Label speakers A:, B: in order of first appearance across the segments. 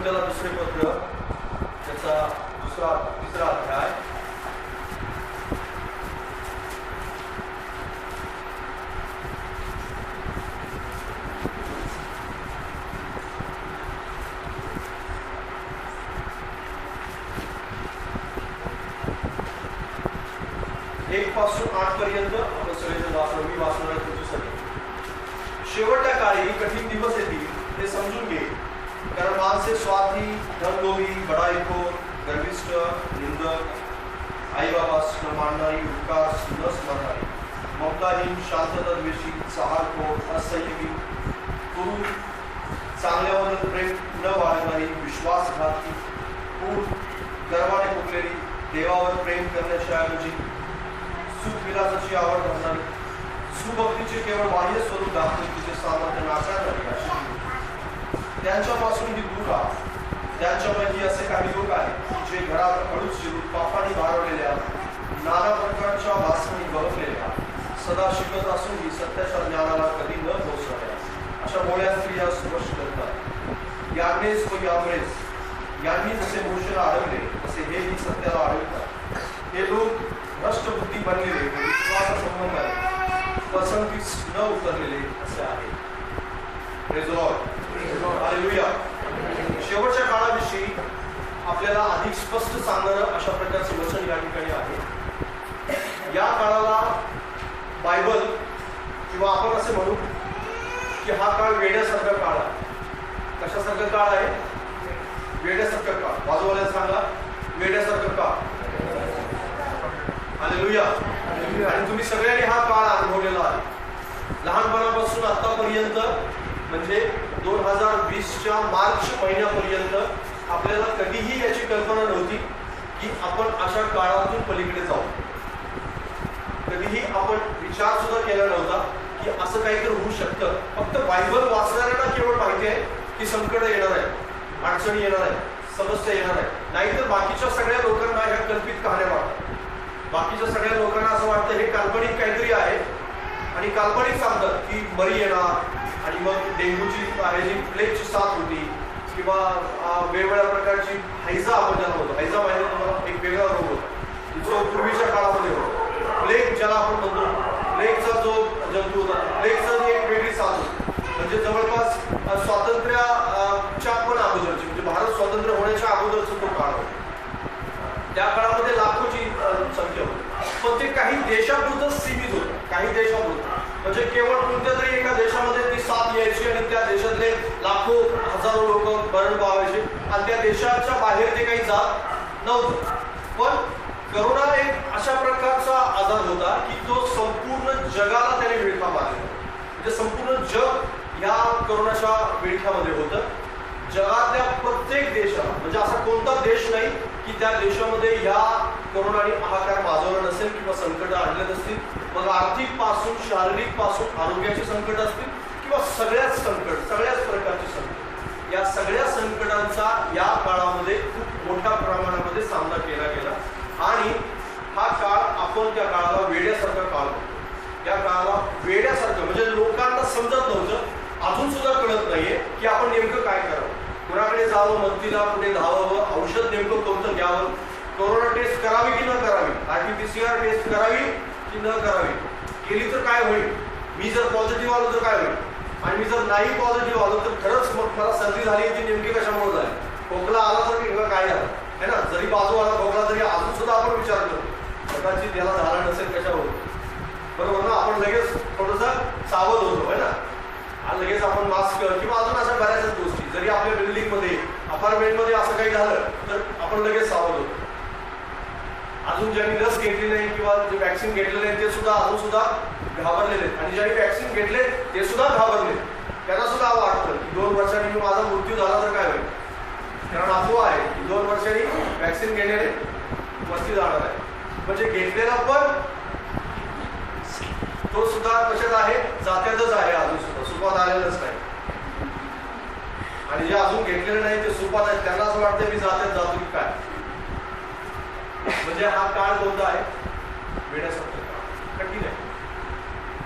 A: कोरिंथीला दुसरे पत्र त्याचा तिसरा अध्याय एक पासून 8 पर्यंत आपण सगळेजण वाचणार. मी वाचणार आहे तुमच्यासाठी. शेवटच्या काळी कठीण दिवस येतील हे समजून घे, कारण माणसे स्वार्थी, धनलोभी, बडाईखोर, गर्विष्ठ, निंदक, आई बाबास न मानणारी, उपकार न स्मरणारी, ममताहीन, शांतताद्वेषी, सहारखोर, असंयमी, क्रूर, चांगल्यावर प्रेम न बाळगणारी, विश्वासघाती, क्रूर, गर्वाने फुगलेली, देवावर प्रेम करण्याच्या ऐवजी सुखविलासाची आवड धरणारी, सुभक्तीचे केवळ बाह्य स्वरूप दाखवून तिचे सामर्थ्य नाकारणारी अशी त्यांच्यापासून दूर राहा. त्यांच्यापैकी असे काही लोक आहेत जे घरात हळूच शिरून पापाने भारवलेल्या, नाना प्रकारच्या वासनी बहकलेल्या, सदा शिकत असूनही सत्याच्या ज्ञानाला कधी न पोहोचणाऱ्या अशा भोळ्या स्त्रिया स्पष्ट करतात. याग्नेस व याम्रेस यांनी जसे मोशेला अडवले तसे हेही सत्याला अडवतात. हे लोक भ्रष्ट बुद्धी बनलेले, विश्वासासंबंधाने पसंतीस न उतरलेले असे आहे. Praise the Lord. हालेलुया. शेवटच्या काळाविषयी आपल्याला अधिक स्पष्ट सांगणारं अशा प्रकारचे वचन या ठिकाणी आहे. या काळाला बायबल किंवा आपण असे म्हणू की हा काळ वेड्यासारखा काळ आहे. कशासारखा काळ आहे? वेड्यासारखा काळ. बाजूवाल्याला सांगा, वेड्यासारखा काळ. हालेलुया. आणि तुम्ही सगळ्यांनी हा काळ अनुभवलेला आहे. लहानपणापासून आतापर्यंत म्हणजे 2020च्या मार्च महिन्यापर्यंत आपल्याला कधीही याची कल्पना नव्हती की आपण अशा काळातून पलीकडे जाऊ. कधीही आपण विचार सुद्धा केला नव्हता की असं काहीतरी होऊ शकतं. फक्त बायबल वाचणाऱ्यांना केवळ माहिती आहे की संकट येणार आहे, अडचणी येणार आहे, समस्या येणार आहे. नाहीतर बाकीच्या सगळ्या लोकांना ह्या कल्पित कहाण्या वाटतात. बाकीच्या सगळ्या लोकांना असं वाटतं हे काल्पनिक काहीतरी आहे आणि काल्पनिक सांगतात की बरी येणार आणि मग डेंग्यूची जी प्लेगची साथ होती किंवा वेगवेगळ्या प्रकारची हैजा आपण ज्याला होतो. हैजा माहिती तुम्हाला एक वेगळा रोग होता जो पूर्वीच्या काळामध्ये होता. प्लेग ज्याला आपण म्हणतो, प्लेगचा जो जंतू होता, प्लेगचा एक वेगळी साथ होती. म्हणजे जवळपास स्वातंत्र्याच्या पण अगोदरची, म्हणजे भारत स्वातंत्र्य होण्याच्या अगोदरचा तो काळ होता. त्या काळामध्ये लाखोची संख्या होती. पण ते काही देशापुरतं सीमित होतं. काही देशापुरतं म्हणजे केवळ कोणत्या तरी एका देशामध्ये ती साथ यायची आणि त्या देशातले लाखो हजारो लोक मरण पावायचे आणि त्या देशाच्या बाहेर ते काही जात नव्हतं. पण करोना एक अशा प्रकारचा आजार होता की तो संपूर्ण जगाला त्याने विळखा मारला. म्हणजे संपूर्ण जग या करोनाच्या विळख्यामध्ये होतं. जगातल्या प्रत्येक देशाला, म्हणजे असा कोणता देश नाही की त्या देशामध्ये या करोनाने हाहाकार माजवला नसेल किंवा संकट आणले नसतील. मग आर्थिक पासून, शारीरिक पासून, आरोग्याचे संकट असतील किंवा सगळ्याच संकट, सगळ्याच प्रकारचे संकट, या सगळ्या संकटांचा या काळामध्ये खूप मोठ्या प्रमाणामध्ये सामना केला गेला. आणि हा काळ आपण त्या काळाला वेड्यासारखा काळ म्हणतो. त्या काळाला वेड्यासारखं म्हणजे लोकांना समजत नव्हतं, अजून सुद्धा कळत नाहीये की आपण नेमकं काय करावं, कुणाकडे जावं, मदतीला कुठे धावावं, औषध नेमकं कोणतं घ्यावं, कोरोना टेस्ट करावी की न करावी, RT-PCR टेस्ट करावी की न करावी, केली तर काय होईल, मी जर पॉझिटिव्ह आलो तर काय होईल, आणि मी जर नाही पॉझिटिव्ह आलो तर खरंच मग मला सर्दी झाली ती नेमकी कशामुळे झाली, खोकला आला तर किंवा काय झालं है ना. जरी बाजू आला खोकला तरी अजून सुद्धा आपण विचार करतो कदाचित याला झाला नसेल कशावर, बरोबर ना. आपण लगेच थोडंसं सावध होतो है ना. आणि लगेच आपण मास्क किंवा अजून अशा बऱ्याच गोष्टी, जरी आपल्या बिल्डिंगमध्ये अपार्टमेंटमध्ये असं काही झालं तर आपण लगेच सावध होतो. अजून ज्यांनी लस घेतली नाही किंवा जे वॅक्सिन घेतलेले नाही ते सुद्धा अजून सुद्धा घाबरलेले, आणि ज्यांनी वॅक्सिन घेतले ते सुद्धा घाबरले. त्यांना सुद्धा वाटतं की 2 वर्षांनी माझा मृत्यू झाला तर काय होईल, कारण अफवा आहे की 2 वर्षांनी वॅक्सिन घेण्याने वस्ती जाणार आहे. म्हणजे घेतलेला पण तो सुद्धा कशात आहे, जात्यातच आहे, अजून सुद्धा सुपात आलेलंच नाही. आणि जे अजून घेतलेले नाही ते सुपात आहेत, त्यांना असं वाटतं मी जात्यात जातो की काय. म्हणजे हा काळ कोणता आहे, वेड्यासारखा काळ, कठीण आहे.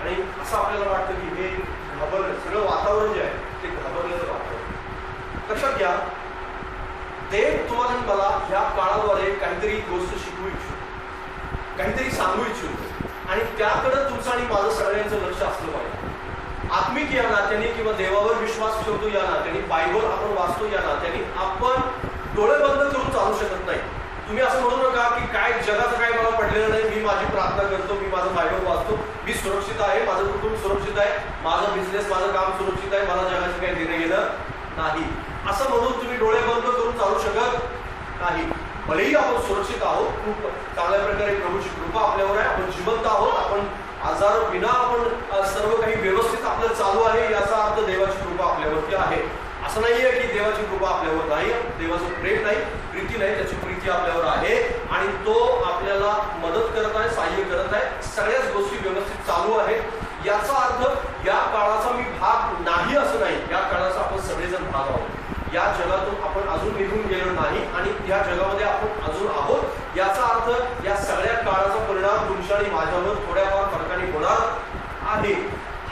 A: आणि असं आपल्याला वाटतं की हे घाबरलं, सगळं वातावरण जे आहे ते घाबरलेलं वातावरण. लक्षात घ्या, देव तुम्हाला आणि मला ह्या काळाद्वारे काहीतरी गोष्ट शिकवू इच्छितो, काहीतरी सांगू इच्छितो, आणि त्याकडे तुमचं आणि माझं सगळ्यांचं लक्ष असलं पाहिजे. आत्मिक या नात्याने किंवा देवावर विश्वास ठेवतो या नात्याने, बायबल आपण वाचतो या नात्याने आपण डोळे बंद करून चालू शकत नाही. तुम्ही असं म्हणू नका की काय जगाचं काय मला पडलेलं नाही, मी माझी प्रार्थना करतो, मी माझं बायबल वाचतो, मी सुरक्षित आहे, माझं कुटुंब सुरक्षित आहे, माझा बिझनेस माझं काम सुरक्षित आहे, मला जगाचं काही देणं घेणं नाही, असं म्हणून तुम्ही डोळे बंद करून चालू शकत नाही. भलेही आपण सुरक्षित आहोत, खूप चांगल्या प्रकारे प्रभूची कृपा आपल्यावर आहे, आपण जिवंत आहोत, आपण आजार विना आपण सर्व काही व्यवस्थित आपलं चालू आहे, याचा अर्थ देवाची कृपा आपल्यावरती आहे. असं नाहीये की देवाची कृपा आपल्यावर नाही, देवाचं प्रेम नाही, प्रीती नाही, त्याची प्रीती आपल्यावर आहे आणि तो आपल्याला मदत करत आहे, सहाय्य करत आहे, सगळ्याच गोष्टी व्यवस्थित चालू आहेत. याचा अर्थ या काळाचा मी भाग नाही असं नाही, या काळाचा आपण सगळेजण भाग आहोत. या जगातून आपण अजून निघून गेलो नाही आणि या जगामध्ये आपण अजून आहोत. याचा अर्थ या सगळ्या काळाचा परिणाम तुमच्या आणि माझ्यावर थोड्याफार फरकाने होणार आहे.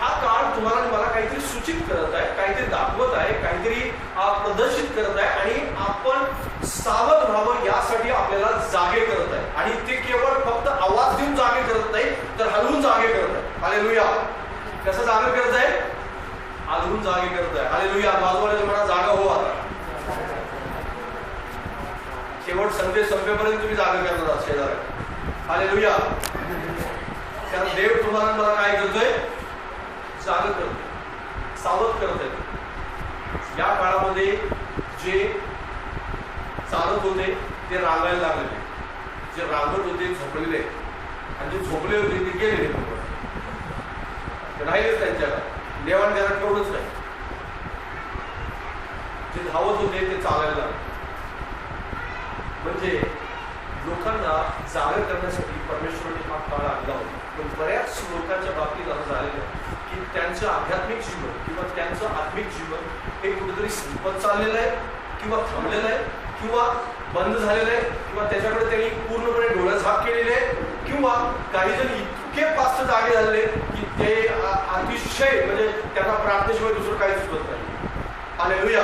A: हा काळ तुम्हाला आणि मला काहीतरी सूचित करत आहे, काहीतरी दाखवत आहे, काहीतरी प्रदर्शित करत आहे आणि आपण सावध व्हावं यासाठी आपल्याला जागे करत आहे. आणि ते केवळ फक्त आवाज देऊन जागे करत नाही, तर हलवून जागे करत आहे. हालेलुया. कसं जागे करत आहे? हलवून जागे करत आहे. हालेलुया. बाजूवाले म्हणा जागा हो आता. शेवट संदेश संपेपर्यंत तुम्ही जागा करणार आहात शेजाऱ्या. हालेलुया. कारण देव तुम्हाला मला काय करतोय? जाग करतोय, सावध करतोय. या काळामध्ये जे चालत होते ते रांगायला लागले, जे रांगत होते झोपलेले, आणि जे झोपले होते ते गेलेले, राहिलेच त्यांच्याकडे देवाण घरात तेवढंच नाही. जे धावत होते ते चालायला लागले. म्हणजे लोकांना जागा करण्यासाठी परमेश्वराने हा काळ आणला होता. पण बऱ्याच लोकांच्या बाबतीत असं झालेलं आहे की त्यांचं आध्यात्मिक जीवन किंवा त्यांचं आत्मिक जीवन हे कुठेतरी संपत चाललेलं आहे किंवा थांबलेलं आहे किंवा बंद झालेलं आहे किंवा त्याच्याकडे त्यांनी पूर्णपणे डोळ्याझाप केलेले आहे किंवा काही जण इतके पास्त जागे झालेले की ते अतिशय म्हणजे त्यांना प्रार्थनेशिवाय दुसरं काही सुचत नाही. हालेलुया.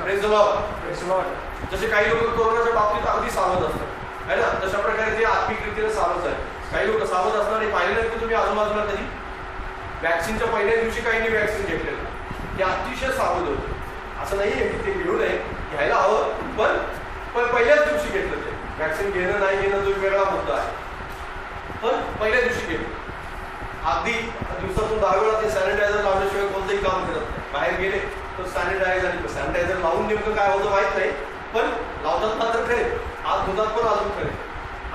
A: Praise the Lord. जसे काही लोक कोरोनाच्या बाबतीत अगदी सावध असतात आहे ना, तशा प्रकारे ते आत्मिक रीतीने सावध आहे. काही लोक सावध असणार नाही. पाहिले नाही की तुम्ही आजूबाजूला कधी वॅक्सिनच्या पहिल्या दिवशी काहींनी वॅक्सिन घेतलेलं, ते अतिशय सावध होते. असं नाहीये की ते घेऊ नये, घ्यायला हवं, पण पहिल्याच दिवशी घेतलं. ते वॅक्सिन घेणं नाही घेणं तो वेगळा मुद्दा आहे, पण पहिल्या दिवशी घेतलं. अगदी दिवसातून 10 वेळा ते सॅनिटायझर लावल्याशिवाय कोणतंही काम करत नाही. बाहेर गेले तर सॅनिटायझर लावून नेमकं काय होतं माहित नाही, पण लावतात मात्र खरे, हात धुतात पण अजून खरे.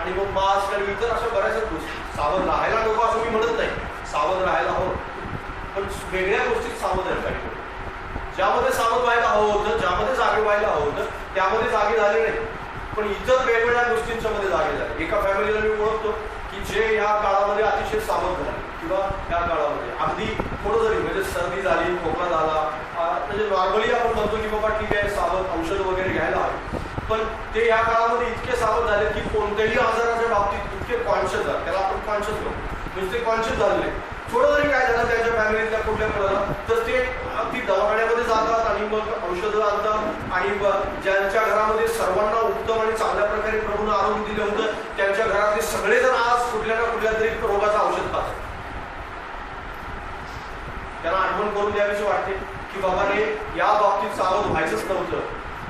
A: आणि मग मास्क आणि इतर अशा बऱ्याचशा गोष्टी. सावध राहायला नको असं मी म्हणत नाही, सावध राहायला हवं, पण वेगळ्या गोष्टीत सावध आहे. काही ज्यामध्ये सावध व्हायला हवं होतं, ज्यामध्ये जागे व्हायला हवं होतं त्यामध्ये जागे झाले नाही, पण इतर वेगवेगळ्या गोष्टींच्या मध्ये जागे झाले. एका फॅमिलीला मी ओळखतो की जे या काळामध्ये अतिशय सावध झाले किंवा या काळामध्ये अगदी थोडं जरी म्हणजे सर्दी झाली, खोकला झाला, म्हणजे नॉर्मली आपण म्हणतो की बाबा ठीक आहे सावध औषध वगैरे घ्यायला हवे, पण ते या काळामध्ये इतके सावध झाले की कोणत्याही आजाराच्या बाबतीत इतके कॉन्शियस झाले. त्याला आपण कॉन्शियस म्हणतो, नुसते कॉन्शियस झालेले. थोडं जरी काय झालं त्यांच्या फॅमिलीतल्या कुठल्या मुलाला तर ते अगदी दवाखान्यामध्ये जातात आणि मग औषधं आणतात आणि ज्यांच्या घरामध्ये सर्वांना उत्तम आणि चांगल्या प्रकारे प्रभूनं आरोग्य दिलं होतं त्यांच्या घरातले सगळेजण आज कुठल्या ना कुठल्या तरी रोगाचं औषध खातात. त्यांना आठवण करून द्यावीशी वाटते की बाबा रे या बाबतीत सावध व्हायचंच नव्हतं.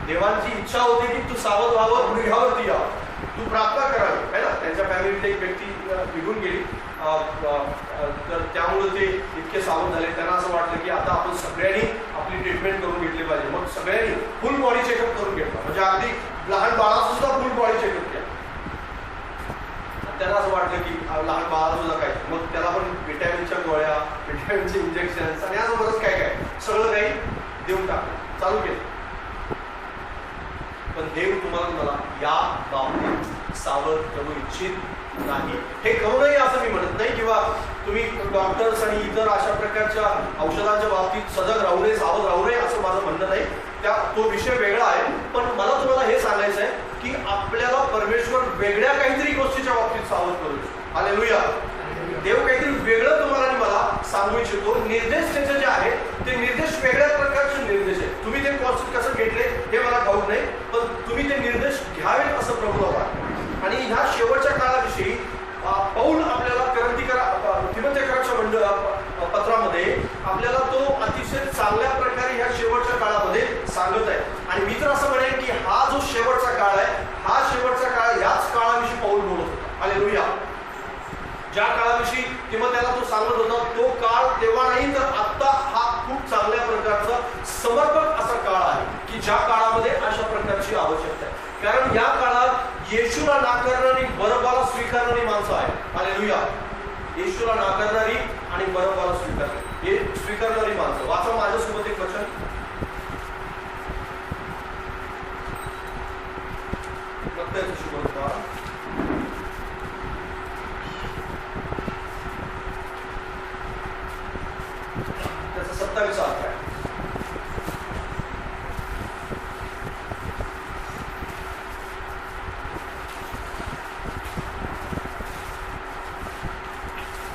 A: देवांची इच्छा होती की तू सावध व्हावं, गुढघ्यावरती यावं, तू प्रार्थना करावी है ना. त्यांच्या फॅमिलीत एक व्यक्ती निघून गेली, तर त्यामुळे ते इतके सावध झाले. त्यांना असं वाटलं की आता आपण सगळ्यांनी आपली ट्रीटमेंट करून घेतली पाहिजे. मग सगळ्यांनी फुल बॉडी चेकअप करून घेतला, म्हणजे अगदी लहान बाळा सुद्धा फुल बॉडी चेकअप केला. त्यांना असं वाटलं की लहान बाळा सुद्धा काय, मग त्याला पण व्हिटॅमिनच्या गोळ्या, व्हिटॅमिनचे इंजेक्शन आणि असं बरंच काय काय सगळं काही देऊन टाकलं, चालू केलं. पण देव तुम्हाला मला या बाबतीत सावध करू इच्छित नाही. हे करू नये असं मी म्हणत नाही किंवा तुम्ही डॉक्टर्स आणि इतर अशा प्रकारच्या औषधांच्या बाबतीत सजग राहू नये, सावध राहू नये असं माझं म्हणणं नाही. तो विषय वेगळा आहे. पण मला तुम्हाला हे सांगायचं आहे की आपल्याला परमेश्वर वेगळ्या काहीतरी गोष्टीच्या बाबतीत सावध करू शकतो. हालेलुया. देव काहीतरी वेगळं तुम्हाला आणि मला सांगू इच्छितो, निर्देश त्याचे जे आहेत ते निर्देश वेगळ्या प्रकारचे निर्देश आहेत. तुम्ही ते कॉन्सेप्ट कसं घेतले हे मला ठाऊक नाही, पण तुम्ही ते निर्देश घ्यावेत असं प्रभूला वाटतं. आणि ह्या शेवटच्या काळाविषयी पौल आपल्याला तिमोथेकराच्या पत्रामध्ये आपल्याला तो अतिशय चांगल्या प्रकारे ह्या शेवटच्या काळामध्ये सांगत आहे. आणि मी तर असं म्हणेन की हा जो शेवटचा काळ आहे, हा शेवटचा काळ याच काळाविषयी पौल बोलत होता. हालेलुया. ज्या काळाविषयी तिमोथेला तो सांगत होता तो काळ तेव्हा नाही, तर आता हा खूप चांगल्या प्रकारचा समर्पक असा काळ आहे की ज्या काळामध्ये अशा प्रकारची आवश्यकता आहे. कारण या काळात येशूला नाकारणारी, बरबाला स्वीकारणारी माणसं आहेत. हालेलुया. येशूला नाकारणारी आणि बरबाला स्वीकारणारी माणसं. वाचा माझ्यासोबत एक वचन. मत्तयाचं सुसमाचार त्याचा 27 अध्याय.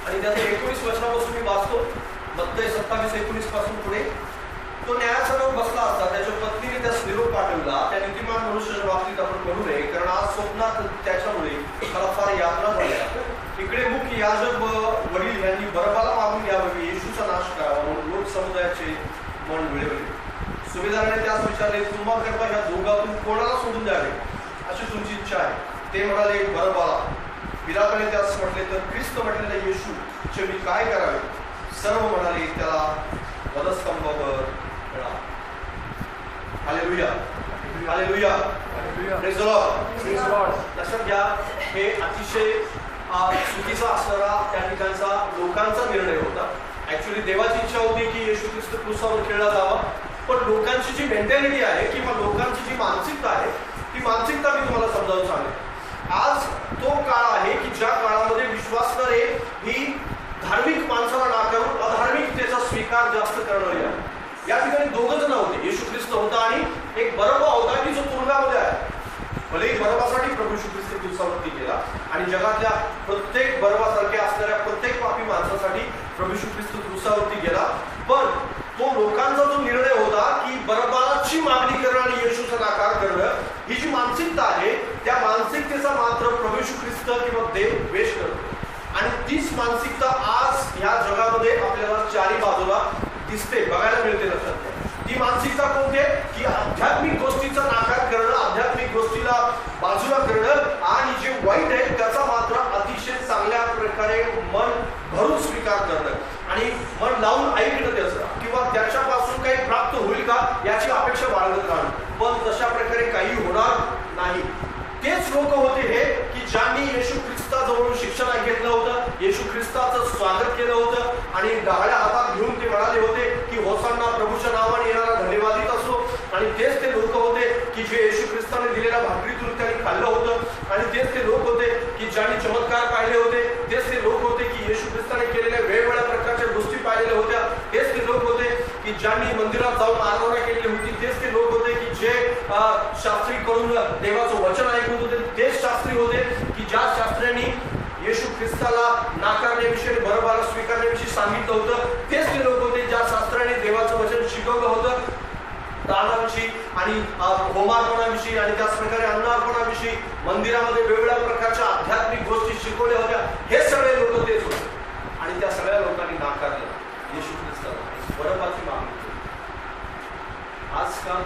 A: आणि त्याच्या 19 वचनापासून मी वाचतो. मत्तय 27:19 पासून पुढे. तो न्यायासनावर बसला असता त्याच्या पत्नीने त्यास निरोप पाठवला, त्या नीतिमान मनुष्याच्या बाबतीत आपण करू नये, कारण आज स्वप्नात त्याच्यामुळे मला फार यातना झाल्या. इकडे मुख्य याजक वडील यांनी बरबाला मागून घ्यावे, येशूचा नाश करावा म्हणून लोक समुदायाचे मन मिळवले. सुभेदाराने त्यास विचारले, तुम्हाकरता ह्या दोघातून कोणाला सोडून द्यावे अशी तुमची इच्छा आहे? ते म्हणाले, बरबाला. पिलाताने त्यास म्हटले, तर ख्रिस्त म्हटलेल्या येशू चे मी काय करावे? सर्व म्हणाले, त्याला वधस्तंभावर चढा. Hallelujah. Hallelujah. Praise the Lord. लक्षात घ्या, हे अतिशय चुकीचा असणारा त्या ठिकाणचा लोकांचा निर्णय होता. ऍक्च्युली देवाची इच्छा होती की येशू ख्रिस्त क्रूसावर खेळला जावा, पण लोकांची जी मेंटॅलिटी आहे किंवा लोकांची जी मानसिकता आहे ती मानसिकता मी तुम्हाला समजावून सांगेन. आज तो काळ आहे की ज्या काळामध्ये विश्वासणारे ही धार्मिक माणसाला नाकारून अधार्मिकतेचा स्वीकार जास्त करणारी आहे. या ठिकाणी दोघं जण होते, येशू ख्रिस्त होता आणि एक बरब्बा होता की जो तुरुंगामध्ये आहे. भलेही बरब्बासाठी प्रभू येशू ख्रिस्त क्रूसावरती गेला आणि जगातल्या प्रत्येक बरब्बासारख्या असणाऱ्या प्रत्येक पापी माणसासाठी प्रभू येशू ख्रिस्त क्रूसावरती गेला. पण तो लोकांचा जो निर्णय होता की बरब्बाची मागणी करणं आणि येशूचा नाकार करणं, ही जी मानसिकता आहे त्या मानसिकतेचा मात्र प्रभू येशू ख्रिस्त किंवा देव द्वेष करतो. आणि तीच मानसिकता आज ह्या जगामध्ये आपल्याला चारी बाजूला दिसते, बघायला मिळते. लक्षात ती मानसिकता कोणती आहे की आध्यात्मिक गोष्टीचा नाकार करणं, आध्यात्मिक गोष्टीला बाजूला करणं आणि जे वाईट आहे त्याचा मात्र अतिशय चांगल्या प्रकारे मन भरून स्वीकार करणं आणि मन लावून ऐकणं त्याचं किंवा त्याच्यापासून काही प्राप्त होईल का याची अपेक्षा बाळगत राहणं. पण तशा प्रकारे काही होणार नाही. तेच लोक होते हे की ज्यांनी येशू ख्रिस्ताजवळून शिक्षण घेतलं होतं, येशू ख्रिस्ताचं स्वागत केलं होतं आणि डाव्या हातात घेऊन ते म्हणाले होते की होसांना प्रभूच्या नावाने येणारा धन्यवादित असो. आणि तेच ते लोक होते की जे येशू ख्रिस्ताने दिलेल्या भाकरीतून त्यांनी खाल्लं होतं. आणि तेच ते लोक होते की ज्यांनी चमत्कार पाहिले होते. तेच ते लोक होते की येशू ख्रिस्ताने केलेल्या वेगवेगळ्या प्रकारच्या गोष्टी पाहिलेल्या होत्या. तेच ते लोक होते की ज्यांनी मंदिरात जाऊन आराधना केलेली होती. तेच ते लोक होते की जे शास्त्रीकडून देवाचं वचन ऐकत होते. तेच शास्त्री होते की ज्या शास्त्र्यांनी येशू ख्रिस्ताला नाकारण्याविषयी, बरबाला स्वीकारण्याविषयी सांगितलं होतं. तेच ते लोक होते ज्या शास्त्राने देवाचं वचन शिकवलं होतं, दानाविषयी आणि होमार्पणाविषयी आणि त्याच प्रकारे अन्नार्पणाविषयी, मंदिरामध्ये वेगवेगळ्या प्रकारच्या आध्यात्मिक गोष्टी शिकवल्या होत्या. हे सगळे लोक तेच होते आणि त्या सगळ्या लोकांनी नाकारलं येशू ख्रिस्ताला, बरबाची मागणी केली. आजकाल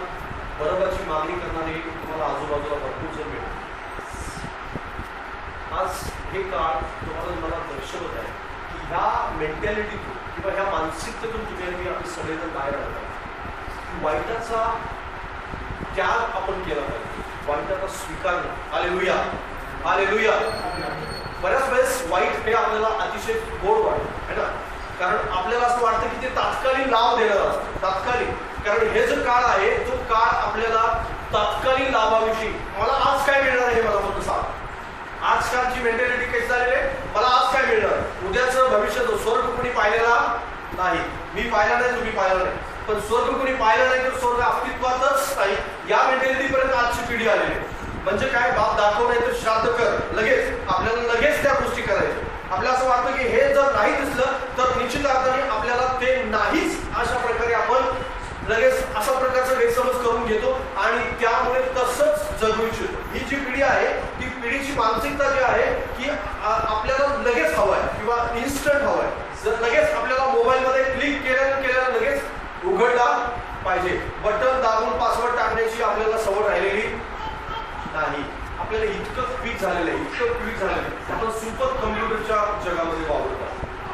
A: बरबाची मागणी करणारे तुम्हाला आजूबाजूला भरपूर जण मिळतात. आज हे काळ तुम्हाला मला दर्शवत आहे की ह्या मेंटॅलिटीतून किंवा ह्या मानसिकतेतून तुम्ही आणि आपले सगळेजण बाहेर आलो. वाईटाचा त्याग आपण केला पाहिजे, वाईटाचा स्वीकारणं. हालेलुया. हालेलुया. बऱ्याच वेळेस वाईट हे आपल्याला अतिशय गोड वाटतं है ना, कारण आपल्याला असं वाटतं की ते तात्कालिक लाभ देणार असतं. तात्कालिक, कारण हे जो काळ आहे तो काळ आपल्याला तात्कालिक लाभाविषयी, मला आज काय मिळणार हे मला फक्त सांग. आजकालची मेंटॅलिटी कशी झालेली आहे, मला आज काय मिळणार, उद्याचं भविष्याचं स्वर्ग कोणी पाहिलेला नाही. मी पाहिला नाही, तुम्ही पाहिला नाही, पण स्वर्ग कोणी पाहिला नाही तर स्वर्ग अस्तित्वातच नाही. या मेंटॅलिटी पर्यंत आजची पिढी आलेली आहे. म्हणजे काय, बाप दाखव नाही तर श्राद्ध कर, लगेच आपल्याला लगेच त्या गोष्टी करायच्या. आपल्याला असं वाटतं की हे जर नाही दिसलं तर निश्चित अर्थाने आपल्याला ते नाहीच अशा प्रकारे आपण लगेच अशा प्रकारचा गैरसमज करून घेतो आणि त्यामुळे तसंच जगू इच्छितो. ही जी पिढी आहे ती पिढीची मानसिकता जी आहे की आपल्याला लगेच हवं आहे किंवा इन्स्टंट हवं आहे. जर लगेच आपल्याला मोबाईलमध्ये क्लिक केल्यानं लगेच उघडला पाहिजे. बटन दाबून पासवर्ड टाकण्याची आपल्याला सवय राहिलेली नाही. आपल्याला इतकं क्विक झालेलं आहे आपण सुपर कम्प्युटरच्या जगामध्ये वावरतो.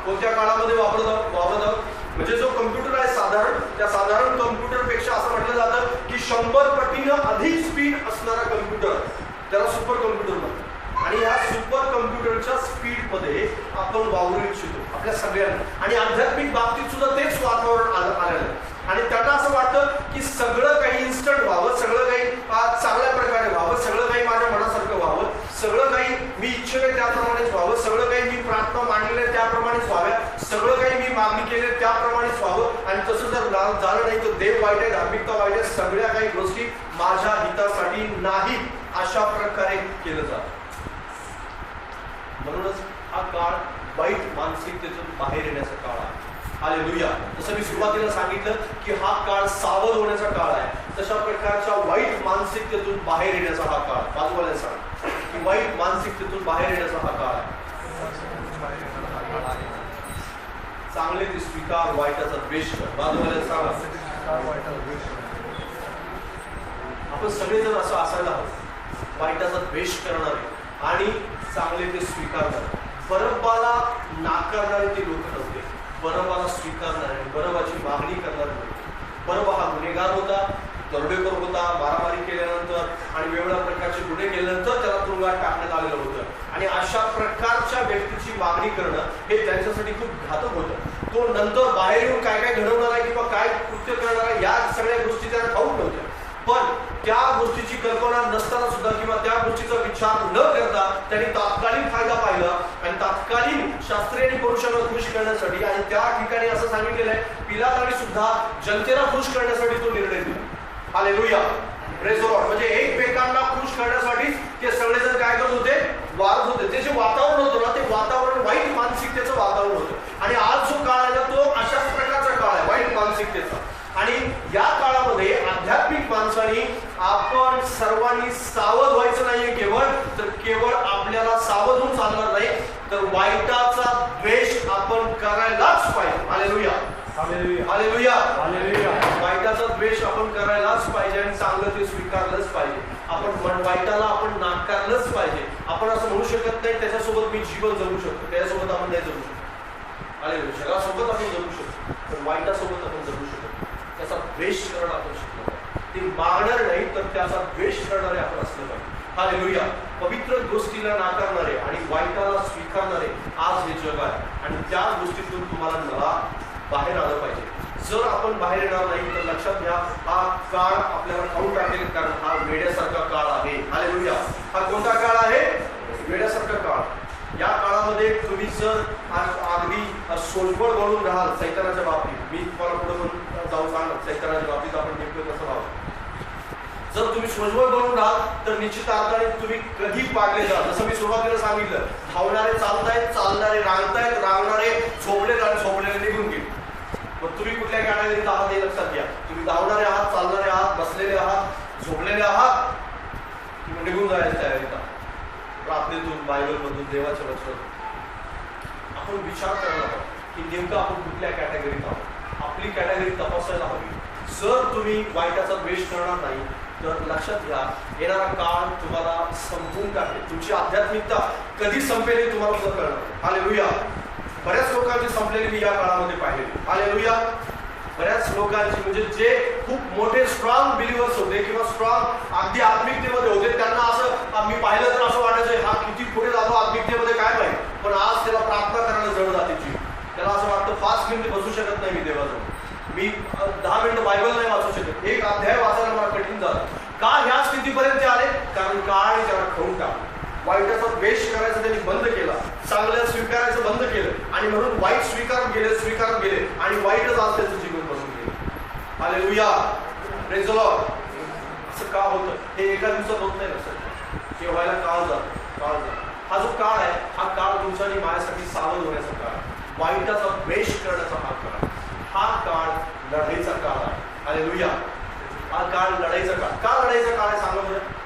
A: कोणत्या काळामध्ये वावरत म्हणजे जो कम्प्युटर आहे साधारण कम्प्युटरपेक्षा असं म्हटलं जातं की 100 पटीनं अधिक स्पीड असणारा कम्प्युटर त्याला सुपर कम्प्युटर म्हणतात. आणि या सुपर कम्प्युटरच्या स्पीडमध्ये आपण वावरू इच्छितो आपल्या सगळ्यांना. आणि आध्यात्मिक बाबतीत सुद्धा तेच वातावरण आलेलं आहे. आणि त्यांना असं वाटतं की सगळं काही इन्स्टंट व्हावं, सगळं काही चांगल्या प्रकारे व्हावं, सगळं काही माझ्या मनासारखं व्हावं, सगळं काही मी इच्छिले त्याप्रमाणेच व्हावं, सगळं काही मी प्रार्थना मांडलेले त्याप्रमाणेच व्हाव्या, सगळं काही मी मागणी केले त्याप्रमाणेच व्हावं. आणि तसं जर झालं नाही तर देव वाईट आहे, धार्मिकता वाईट आहे, सगळ्या काही गोष्टी माझ्या हितासाठी नाही अशा प्रकारे केलं जातं. म्हणूनच हा काळ वाईट मानसिकतेतून बाहेर येण्याचा काळ आहे. हालेलुया. जसं मी सुरुवातीला सांगितलं की हा काळ सावध होण्याचा काळ आहे, तशा प्रकारच्या वाईट मानसिकतेतून बाहेर येण्याचा हा काळ. बाजूला सांग की वाईट मानसिकतेतून बाहेर येण्याचा हा काळ आहे. चांगले ते स्वीकार, वाईटाचा द्वेष कर. बाजूला सांगा आपण सगळेजण असं असायला हवं, वाईटाचा द्वेष करणारे आणि चांगले ते स्वीकारणारे. बरब्बाला नाकारणारे ते लोक नव्हते, बरब्बाला स्वीकारणारे, बरब्बाची मागणी करणारे नव्हते. बरब्बा हा गुन्हेगार होता, दरोडेखोर होता, मारामारी केल्यानंतर आणि वेगवेगळ्या प्रकारचे गुन्हे केल्यानंतर त्याला तुरुंगात टाकण्यात आलेलं होतं. आणि अशा प्रकारच्या व्यक्तीची मागणी करणं हे त्यांच्यासाठी खूप घातक होतं. तो नंतर बाहेर येऊन काय काय घडवणार आहे किंवा काय कृत्य करणार आहे या सगळ्या गोष्टी त्यांना ठाऊक नव्हत्या. पण त्या गोष्टीची कल्पना नसताना सुद्धा किंवा त्या गोष्टीचा विचार न करता त्यांनी तात्कालिक फायदा पाहिला आणि तात्कालीन शास्त्री आणि पुरुषांना खुश करण्यासाठी आणि त्या ठिकाणी असं सांगितलेलं आहे पिलाताने सुद्धा जनतेला खुश करण्यासाठी तो निर्णय दिला. हालेलुया. Praise the Lord. म्हणजे एकमेकांना खुश करण्यासाठी ते सगळेजण काय करत होते, वारत होते. ते जे वातावरण होतं ना ते वातावरण वाईट मानसिकतेचं वातावरण होतं. आणि आज जो काळ आहे ना तो अशाच प्रकारचा काळ आहे वाईट मानसिकतेचा. आणि या काळामध्ये आध्यात्मिक माणसांनी आपण सर्वांनी सावध व्हायचं नाहीये केवळ आपल्याला सावध होऊन चालणार नाही तर वाईटाचा द्वेष आपण करायलाच पाहिजे. हालेलुया. हालेलुया. हालेलुया. वाईटाचा द्वेष आपण करायलाच पाहिजे आणि चांगलं ते स्वीकारलंच पाहिजे. आपण वाईटाला आपण नाकारलंच पाहिजे. आपण असं म्हणू शकत नाही त्याच्यासोबत मी जीवन जगू शकतो, त्याच्यासोबत आपण नाही जगू शकतो. हालेलुया. जगासोबत आपण जगू शकतो पण वाईटासोबत आपण जगू शकतो. त्याचा द्वेष करणं आपण शिकलो ते मागणार नाही तर त्याचा द्वेष करणारे आपण असलं पाहिजे. हालेलुया. पवित्र गोष्टीला नाकारणारे आणि वाईटाला स्वीकारणारे आज हे जग आहे आणि त्या गोष्टीतून तुम्हाला मला बाहेर आलं पाहिजे. जर आपण बाहेर येणार नाही तर लक्षात घ्या हा काळ आपल्याला खाऊन टाकेल, कारण हा वेड्यासारखा काळ आहे. हालेलुया. हा कोणता काळ आहे? वेड्यासारखा काळ. या काळामध्ये तुम्ही जर अगदी सोजवळ बनून राहाल सैतानाच्या बाबतीत, मी तुम्हाला पुढे पण जाऊन सांगणार सैतानाच्या बाबतीत आपण नेमकं कसं राहावं. जर तुम्ही सोजवळ बनून राहाल तर निश्चित अर्थाने तुम्ही कधी पाडले जाल. जसं मी सुरुवातीला सांगितलं धावणारे चालतायत, चालणारे रांगतायत, रांगणारे झोपलेत आणि झोपलेले निघून गेले. मग तुम्ही कुठल्या कॅटेगरीत आहात हे लक्षात घ्या. तुम्ही धावणारे आहात, चालणारे आहात, बसलेले आहात, झोपलेले आहात किंवा निघून जायचं तयारीत आहात. प्रार्थनेतून, बायबलमधून, देवाच्या वचनातून आपण विचार करायला हवा की नेमकं आपण कुठल्या कॅटेगरीत आहोत. आपली कॅटेगरी तपासायला हवी. जर तुम्ही वाईटाचा द्वेष करणार नाही तर लक्षात घ्या येणारा काळ तुम्हाला संपवून टाकेल. तुमची आध्यात्मिकता कधी संपेल हे तुम्हाला सुद्धा कळणार. हालेलुया. बऱ्याच लोकांची संपलेली मी या काळामध्ये पाहिलेली. हालेलुया. बऱ्याच लोकांची म्हणजे जे खूप मोठे स्ट्रॉंग बिलिव्हर्स होते किंवा स्ट्रॉंग अगदी आत्मिकतेमध्ये होते त्यांना असं मी पाहिलं तर असं वाटायचं हा किती पुढे जातो आत्मिकतेमध्ये काय माहिती. पण आज त्याला प्रार्थना करायला जड जाते. त्याला असं वाटतं 5 मिनिट बसू शकत नाही मी देवाजवळ, मी 10 मिनिटं बायबल नाही वाचू शकत, एक अध्याय वाचायला मला कठीण झालं. का ह्या स्थितीपर्यंत आले? कारण काळ त्याला खाऊन टाकला. वाईटाचा द्वेष करायचं त्यांनी बंद केला, चांगलं स्वीकारायचं बंद केलं आणि म्हणून वाईट स्वीकारत गेले आणि वाईटच आज त्याचं जीवन बनवून गेलं. हालेलुया. Praise the Lord. असं का होतं हे एका दिवसात होत नाही. लक्षात हे व्हायला काळ जातो. हा जो काळ आहे हा काळ तुमचा आणि माझ्यासाठी सावध होण्याचा काळ, वाईटाचा द्वेष करण्याचा हा काळ, हा काळ लढाईचा काळ आहे. हालेलुया. हा काळ लढाईचा काळ. का लढाईचा काळ आहे सांगा बरं.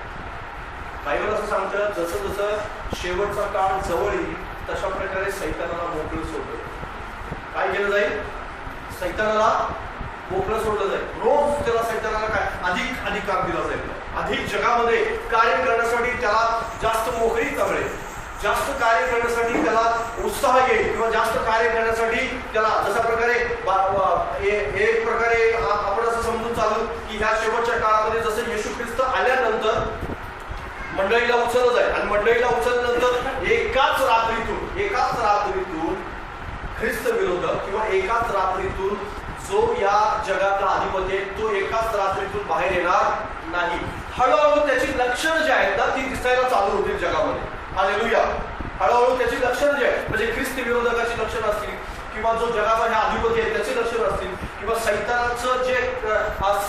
A: बायबल असं सांगतं, जसं जसं शेवटचा काळ जवळ येईल तशा प्रकारे सैतानाला मोकळं सोडलं जाईल. काय केलं जाईल? सैतानाला मोकळं सोडलं जाईल. रोज त्याला सैतानाला काय अधिक अधिकार दिला जाईल. अधिक जगामध्ये कार्य करण्यासाठी त्याला जास्त मोकळीक मिळेल, जास्त कार्य करण्यासाठी त्याला उत्साह येईल, किंवा जास्त कार्य करण्यासाठी त्याला जशा प्रकारे एक प्रकारे आपण असं समजून चालू की ह्या शेवटच्या काळामध्ये जसं येशू ख्रिस्त आल्यानंतर मंडळीला उचललं जाईल, आणि मंडळीला उचलल्यानंतर एकाच रात्रीतून ख्रिस्त विरोधक किंवा एकाच रात्रीतून जो या जगातला अधिपती आहे तो एकाच रात्रीतून बाहेर येणार नाही. हळूहळू त्याची लक्षणं जी आहेत ना ती दिसायला चालू होतील जगामध्ये. हालेलुया. हळूहळू त्याची लक्षणं जी आहेत, म्हणजे ख्रिस्त विरोधकाची लक्षणं असतील, किंवा जो जगाचा ह्या अधिपती आहे त्याची लक्षणं असतील, किंवा सैतानाचं जे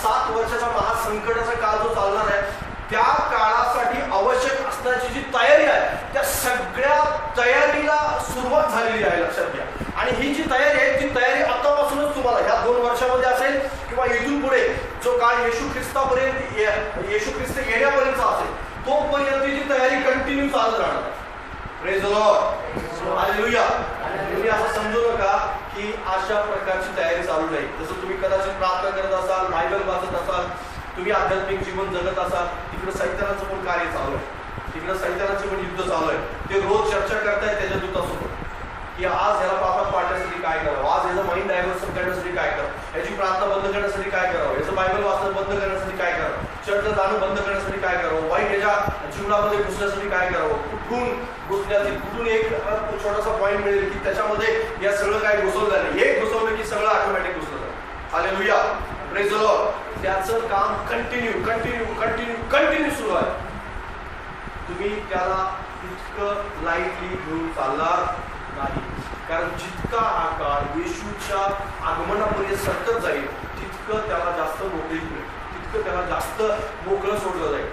A: 7 वर्षाचा महासंकटाचा काळ जो चालणार आहे त्या काळासाठी आवश्यक असण्याची जी तयारी आहे त्या सगळ्या तयारीला सुरुवात झालेली आहे. लक्षात घ्या. आणि ही जी तयारी आहे ती तयारी आतापासूनच तुम्हाला ह्या 2 वर्षामध्ये असेल, किंवा इथून पुढे जो काळ येशू ख्रिस्तापर्यंत येशू ख्रिस्त येण्यापर्यंतचा असेल तोपर्यंत जी तयारी कंटिन्यू चालत राहणार. Praise the Lord. हालेलुया. तुम्ही असं समजू नका की अशा प्रकारची तयारी चालू नाही. जसं तुम्ही कदाचित प्रार्थना करत असाल, बायबल वाचत असाल, तुम्ही आध्यात्मिक जीवन जगत असाल, तिकडे सैतानाचं पण कार्य चालू आहे, तिकडे सैतानाचं पण युद्ध चालू आहे. ते रोज चर्चा करतायत त्याच्या दूतासोबत की आज ह्याला पापात पाडण्यासाठी काय करावं, आज ह्याचं माइंड डायव्हर्सन करण्यासाठी काय करावं, ह्याची प्रार्थना बंद करण्यासाठी काय करावं, याचं बायबल वाचन बंद करण्यासाठी काय करावं, चर्चला जाणं बंद करण्यासाठी काय करावं, वाईट ह्याच्या जीवनामध्ये घुसण्यासाठी काय करावं, कुठून एक छोटासा पॉईंट मिळेल की त्याच्यामध्ये या सगळं काय घुसवलं नाही, एक घुसवलं की सगळं ऑटोमॅटिक घुसलं जाईल. हालेलुया. Praise the Lord. त्याचं काम कंटिन्यू सुरू आहे. तुम्ही त्याला इतकं लाईटली घेऊन चालणार नाही, कारण जितका हा काळ येशूच्या आगमनापर्यंत सरकत जाईल तितकं त्याला जास्त मोकळीक मिळेल, तितकं त्याला जास्त मोकळं सोडलं जाईल,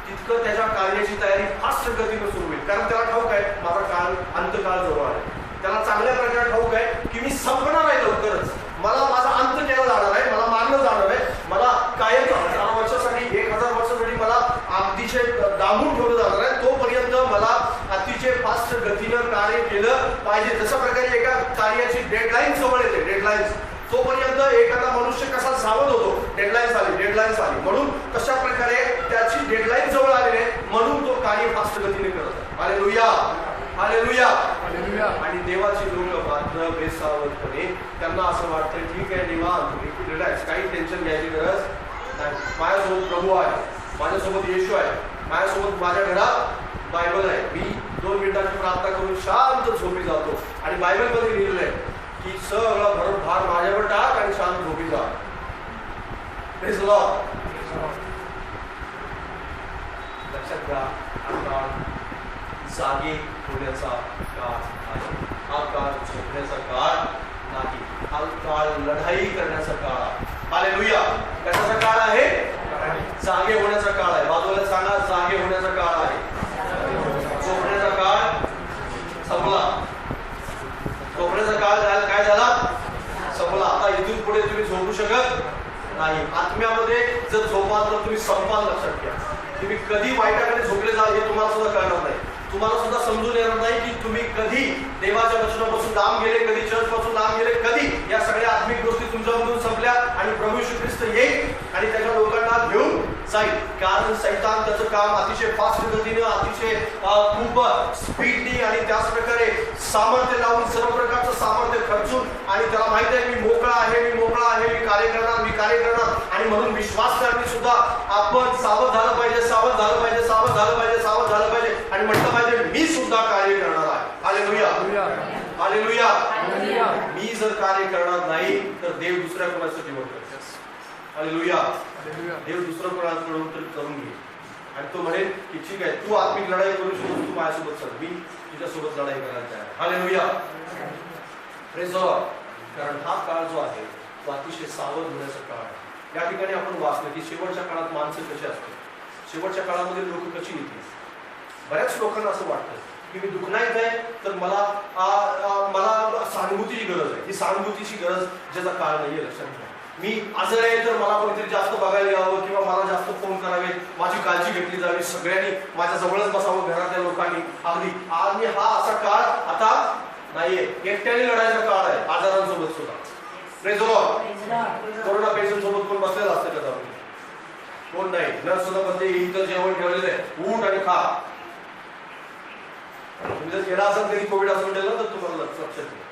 A: तितकं त्याच्या कार्याची तयारी फास्ट गतीनं सुरू होईल. कारण त्याला ठाऊक आहे माझा काळ अंतकाळ जवळ आहे. त्याला चांगल्या प्रकारे ठाऊक आहे की मी संपणार आहे लवकरच, मला माझा अंत केला जाणार आहे, मला मारलं जाणार आहे, मला कायम 1000 वर्षासाठी 1000 वर्षासाठी मला अतिशय दाबून ठेवलं जाणार आहे. तोपर्यंत मला अतिशय फास्ट गतीनं कार्य केलं पाहिजे. जशा प्रकारे एका कार्याची डेडलाईन जवळ येते, डेडलाईन्स, तोपर्यंत एखादा मनुष्य कसा सावध होतो, डेडलाईन्स आली म्हणून तशा प्रकारे त्याची डेडलाईन जवळ आलेली आहे, म्हणून तो कार्य फास्ट गतीने करत आहे. हालेलुया. हालेलुया. आणि देवाची लोक मात्र बेसावधपणे त्यांना असं वाटतं ठीक आहे निवांत, तुम्ही रिलॅक्स, काही टेन्शन घ्यायची गरज नाही, माझ्यासोबत प्रभू आहे, माझ्यासोबत येशू आहे, माझ्यासोबत माझ्या घरात बायबल आहे, मी 2 मिनिटांची प्रार्थना करून शांत झोपी जातो. आणि बायबलमध्ये लिहिलेलं आहे की सगळं भरभार माझ्यावर टाक आणि शांत झोपी जा. Praise the Lord. लक्षात घ्या, हा जागे होण्याचा काळ आहे, हा काळ झोपण्याचा काळ नाही, हा काळ लढाई करण्याचा काळ आहे. हालेलुया. कशाचा काळ आहे? जागे होण्याचा काळ आहे. बाजूला सांगा, जागे होण्याचा काळ आहे. झोपण्याचा काळ संपला. झोपण्याचा काळ काय झाला? संपला. आता इथून पुढे तुम्ही झोपू शकत नाही. आत्म्यामध्ये जर झोपाल तर तुम्ही संपाल. लक्षात घ्या, तुम्ही कधी वाईटाकडे झोपले जाल हे तुम्हाला सुद्धा कळणार नाही, तुम्हाला सुद्धा समजून येणार नाही की तुम्ही कधी देवाच्या वचनापासून लांब गेले, कधी चर्च पासून लांब गेले, कधी या सगळ्या आत्मिक गोष्टी तुमच्यामधून संपल्या आणि प्रभू येशू ख्रिस्त येईल आणि त्याच्या लोकांना घेऊन जाईल. कारण सैतान त्याचं काम अतिशय फास्ट गतीने, अतिशय खूप स्पीडनी आणि त्याच प्रकारे सामर्थ्य लावून, सर्व प्रकारचं सामर्थ्य खर्चून, आणि त्याला माहिती आहे मी मोकळा आहे, मी कार्य करणार, आणि म्हणून विश्वासणाऱ्यांनी सुद्धा आपण सावध झालं पाहिजे आणि म्हटलं पाहिजे मी सुद्धा कार्य करणार आहे. हालेलुया. हालेलुया. मी जर कार्य करणार नाही तर देव दुसऱ्या कोणाचं जीवन करतो. हालेलुया. देव दुसरं कोणाकडून तरी करून घे आणि तो म्हणेल की ठीक आहे, तू आत्मिक लढाई करू शकतो, तू माझ्यासोबत चल, मी तुझ्यासोबत लढाई करायला तयार. हालेलुया. Praise the Lord. कारण हा काळ जो आहे तो अतिशय सावध होण्याचा काळ आहे. या ठिकाणी आपण वाचलं की शेवटच्या काळात माणसं कशी असतात, शेवटच्या काळामध्ये लोक कशी येतील. बऱ्याच लोकांना असं वाटतं की मी दुखणाईत आहे, तर मला सहानुभूतीची गरज आहे. ही सहानुभूतीची गरज ज्याचा काळ नाहीये. लक्षात घ्या. मी आजारी आहे तर मला कोणीतरी जास्त बघायला यावं किंवा मला जास्त फोन करावे, माझी काळजी घेतली जावी, सगळ्यांनी माझ्या जवळच बसावं, घरातल्या लोकांनी. अगदी आणि हा असा काळ आता नाहीये. एकट्याने लढायचा काळ आहे आजारांसोबत सुद्धा. Praise the Lord. Corona patient सोबत कोण बसलेला असतं का? कोण नाही. नर्स सुद्धा म्हणते इथं जेवण ठेवलेलं आहे, उठ आणि खा. तुम्ही जर गेला असाल तरी कोविड हॉस्पिटलला तर तुम्हाला लक्षात येईल.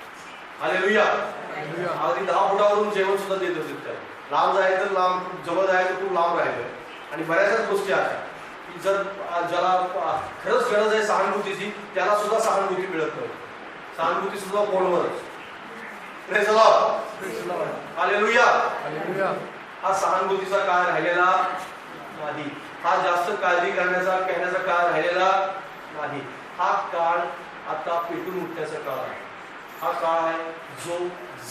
A: हालेलुया. अगदी 10 फुटावरून जेवण सुद्धा देत होते त्या. लांब जायचं तर लांब, जवळ जायचं खूप लांब राहायचं. आणि बऱ्याचशाच गोष्टी अशा की जर ज्याला खरंच गरज आहे सहानुभूतीची, त्याला सुद्धा सहानुभूती मिळत नाही. सहानुभूती सुद्धा फोनवरच. Praise the Lord. हालेलुया. हा सहानुभूतीचा काळ राहिलेला नाही. हा जास्त काळजी करण्याचा कहण्याचा काळ राहिलेला नाही. हा काळ आता पेटून उठण्याचा काळ आहे. हा काळ आहे जो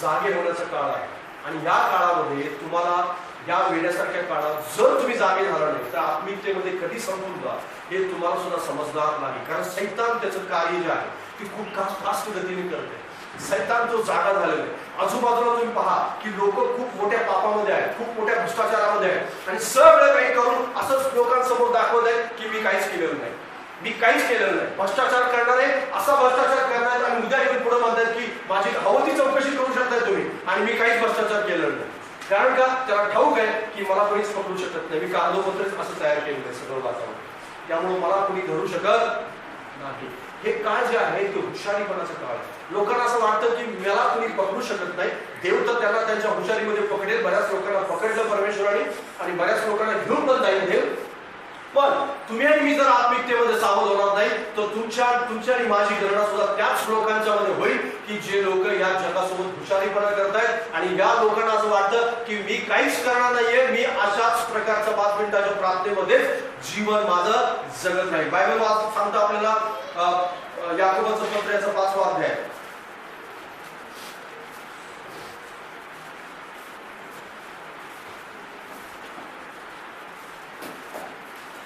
A: जागे होण्याचा काळ आहे. आणि या काळामध्ये तुम्हाला या वेड्यासारख्या काळात जर तुम्ही जागे झाला नाही तर आत्मिकतेमध्ये कधी समजून जा हे तुम्हाला सुद्धा समजणार नाही. कारण सैतान त्याचं कार्य जे आहे ते खूप फास्ट गतीने करते. सैतान तो जागा झालेला आहे. आजूबाजूला तुम्ही पहा की लोक खूप मोठ्या पापामध्ये आहेत, खूप मोठ्या भ्रष्टाचारामध्ये आहेत आणि सगळं काही करून असंच लोकांसमोर दाखवत आहेत की मी काहीच केलेलं नाही, मी काहीच केलेलं नाही. भ्रष्टाचार करणारे असा भ्रष्टाचार करणार आणि उद्या येऊन पुढे म्हणतात की माझी हवं ती चौकशी करू शकताय तुम्ही आणि मी काहीच भ्रष्टाचार केलेलं नाही. कारण का? त्याला ठाऊक आहे की मला कोणीच पकडू शकत नाही. मी कागदोपत्रच असं तयार केलेलं आहे सगळं वातावरण, त्यामुळे मला कोणी धरू शकत नाही. हे काळ जे आहे ते हुशारीपणाचं काळ आहे. लोकांना असं वाटतं की मला कोणी पकडू शकत नाही. देव तर त्यांना त्यांच्या हुशारीमध्ये पकडेल. बऱ्याच लोकांना पकडलं परमेश्वराने आणि बऱ्याच लोकांना घेऊन पण जाईल देव. पण तुम्ही आणि मी जर आत्मिकतेमध्ये सावध होणार नाही तर तुमच्या आणि माझी गणना सुद्धा त्याच लोकांच्या मध्ये होईल की जे लोक या जगासोबत हुशारीपणा करतायत आणि या लोकांना असं वाटतं की मी काहीच करणार नाहीये, मी अशाच प्रकारच्या 5 मिनिटाच्या प्रार्थनेमध्ये जीवन माझं जगत नाही. बायबल सांगतं आपल्याला याकोबाचं पत्र याचा 5वा अध्याय.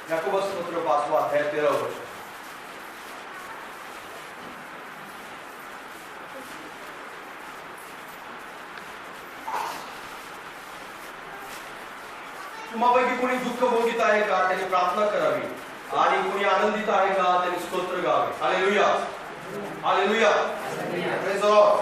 A: याकोबाचं पत्र 5वा अध्याय 13वा वचन. तुम्हापैकी कोणी दुःख भोगीत आहे का? त्यांनी प्रार्थना करावी. आणि कोणी आनंदित आहे का? त्यांनी स्तोत्र गावे. Hallelujah. Hallelujah. Praise the Lord.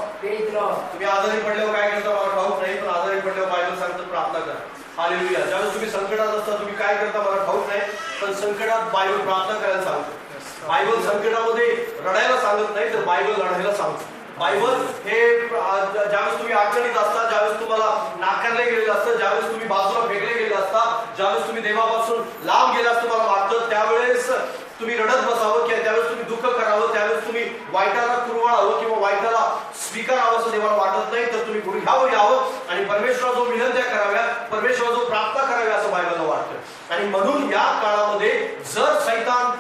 A: तुम्ही आजारी पडल्यावर काय करता मला ठाऊक नाही, पण आजारी पडल्यावर बायबल सांगतं प्रार्थना करा. हालेलुया. ज्यावेळेस तुम्ही संकटात असता तुम्ही काय करता मला ठाऊक नाही, पण संकटात बायबल प्रार्थना करायला सांगतो. बायबल संकटामध्ये रडायला सांगत नाही तर बायबल लढायला सांगतो. बायबल हे ज्यावेळेस तुम्ही अडचणीत असता, ज्यावेळेस तुम्हाला नाकारले गेलेलं असतं, ज्यावेळेस तुम्ही बाजूला फेकले गेले असता, ज्यावेळेस तुम्ही देवापासून लांब गेला असं तुम्हाला वाटतं, त्यावेळेस तुम्ही रडत बसावं किंवा त्यावेळेस तुम्ही दुःख करावं, त्यावेळेस तुम्ही वाईटाला कुरवाळावं किंवा वाईटाला स्वीकारावं असं देवाला वाटत नाही. तर तुम्ही गुढघ्यावर यावं आणि परमेश्वरा जो विनंत्या कराव्या, परमेश्वरा जो प्रार्थना कराव्या असं बायबलला वाटतं. आणि म्हणून या काळामध्ये जर सैतान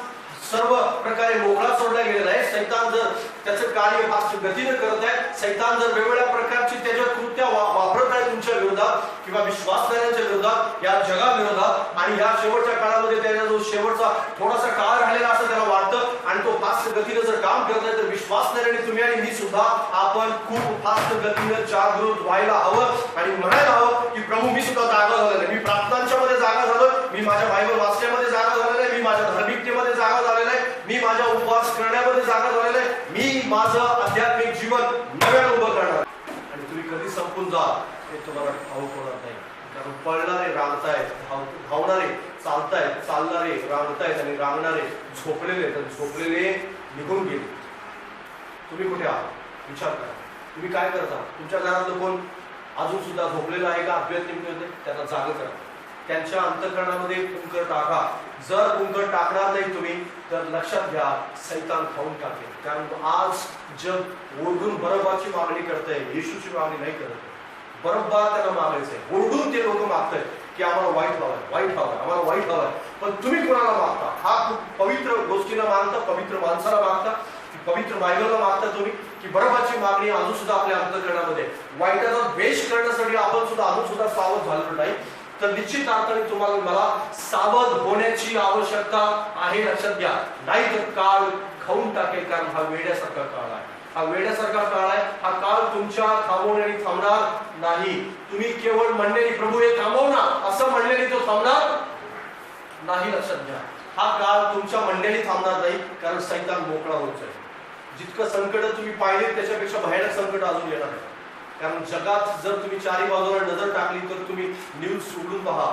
A: सर्व प्रकारे मोकळा सोडला गेलेला आहे, सैतान जर त्याचं कार्य फास्ट गतीने करत आहे, सैतान जर वेगवेगळ्या प्रकारची त्याच्या कृत्या वापरत आहे तुमच्या विरोधात किंवा विश्वासणाऱ्यांच्या विरोधात, या जगाविरोधात, आणि या शेवटच्या काळामध्ये त्याचा जो शेवटचा थोडासा काळ राहिलेला असं त्याला वाटतं आणि तो फास्ट गतीने जर काम करत आहे तर विश्वासणाऱ्यांनी तुम्ही आणि मी सुद्धा आपण खूप फास्ट गतीने जागृत व्हायला हवं आणि म्हणायला हवं की प्रभू मी सुद्धा जागा झालेला आहे, मी प्रार्थनांच्या मध्ये जागा झालो, मी माझ्या बायबल वाचण्यामध्ये जागा झालेला आहे, मी माझ्या धार्मिकतेमध्ये जागा झालेला आहे, मी माझ्या उपवास करण्यामध्ये जागा झालेला आहे, मी माझं आध्यात्मिक जीवन नव्याने उभं करणार. आणि तुम्ही कधी संपून जा हे तुम्हाला ठाऊक होणार नाही. कारण पळणारे रांगतायत, धावणारे चालतायत, चालणारे रांगतायत आणि रांगणारे झोपलेले, तर झोपलेले निघून गेले. तुम्ही कुठे आहात विचार करा. तुम्ही काय करता? तुमच्या घरातलं कोण अजून सुद्धा झोपलेलं आहे का? अभ्यर्थी त्यांना जाग करा. त्यांच्या अंतःकरणामध्ये कुंकर टाका. जर कुंकर टाकणार नाही तुम्ही तर लक्षात घ्या सैतान खाऊन टाकेल. कारण आज जग ओरडून बरब्बाची मागणी करतंय, येशूची मागणी नाही करत. बरब्बा त्यांना मागायचंय, ओरडून ते लोक मागतायत की आम्हाला वाईट हवंय, वाईट हवंय, आम्हाला वाईट हवंय. पण तुम्ही कोणाला मागता? हा खूप पवित्र गोष्टीला मागता, पवित्र माणसाला मागता, पवित्र बायबलला मागता तुम्ही की बरब्बाची मागणी अजून सुद्धा आपल्या अंतःकरणामध्ये. वाईटाचा द्वेष करण्यासाठी आपण सुद्धा अजून सुद्धा सावध झालेलो नाही. तर निश्चित अर्थाने तुम्हाला मला सावध होण्याची आवश्यकता आहे. लक्षात घ्या. नाही तर खाऊन टाकेल, कारण हा वेड्यासारखा काळ आहे. हा वेड्यासारखा काळ आहे. हा काळ तुमच्या थांबवण्याने थांबणार नाही. तुम्ही केवळ म्हणणे प्रभू हे थांबव ना असं म्हणल्याने तो थांबणार नाही. लक्षात घ्या, हा काळ तुमच्या म्हणण्याने थांबणार नाही, कारण सैतान मोकळा होत जाईल. जितकं संकट तुम्ही पाहिले त्याच्यापेक्षा भयानक संकट अजून येणार आहे. कारण जगात जर तुम्ही चारी बाजूला नजर टाकली तर तुम्ही न्यूज उघडून पहा,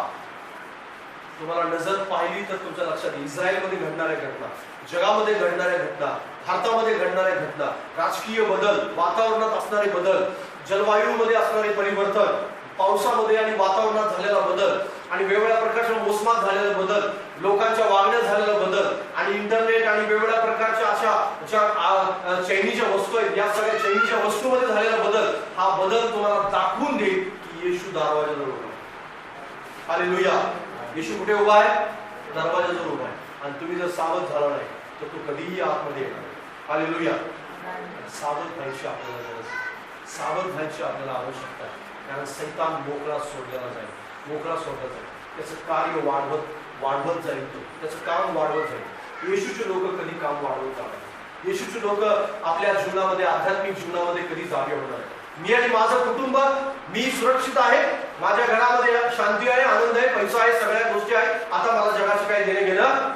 A: तुम्हाला नजर पाहिली तर तुमच्या लक्षात येईल इस्रायलमध्ये घडणाऱ्या घटना, जगामध्ये घडणाऱ्या घटना, भारतामध्ये घडणाऱ्या घटना, राजकीय बदल, वातावरणात असणारे बदल, जलवायूमध्ये असणारे परिवर्तन, पावसामध्ये आणि वातावरणात झालेला बदल आणि वेगवेगळ्या प्रकारच्या मोसमात झालेला बदल, लोकांच्या वागण्यात झालेला बदल आणि इंटरनेट आणि वेगवेगळ्या प्रकारच्या अशा ज्या चैनीच्या वस्तू आहेत, या सगळ्या चैनीच्या वस्तूमध्ये झालेला बदल, हा बदल तुम्हाला दाखवून देईल की येशू दरवाजाजवळ उभा आहे. हालेलुया. येशू कुठे उभा आहे? दरवाजाजवळ उभा आहे. आणि तुम्ही जर सावध झाला नाही तर तो कधीही आतमध्ये येणार. हालेलुया. सावध व्हायची आपल्याला गरज आहे, सावध व्हायची आपल्याला आवश्यकता आहे, कारण सैतान मोकळा सोडलेला जाईल, मोकळा सोडला जाईल. त्याचं कार्य वाढवत जाईल, तो त्याचं काम वाढवत जाईल. येशूचे लोक कधी काम वाढवत जाणार? येशूचे लोक आपल्या जीवनामध्ये, आध्यात्मिक जीवनामध्ये कधी जागे होणार? मी आणि माझं कुटुंब, मी सुरक्षित आहे, माझ्या घरामध्ये शांती आहे, आनंद आहे, पैसा आहे, सगळ्या गोष्टी आहेत, आता मला जगाचं काही देणं घेणं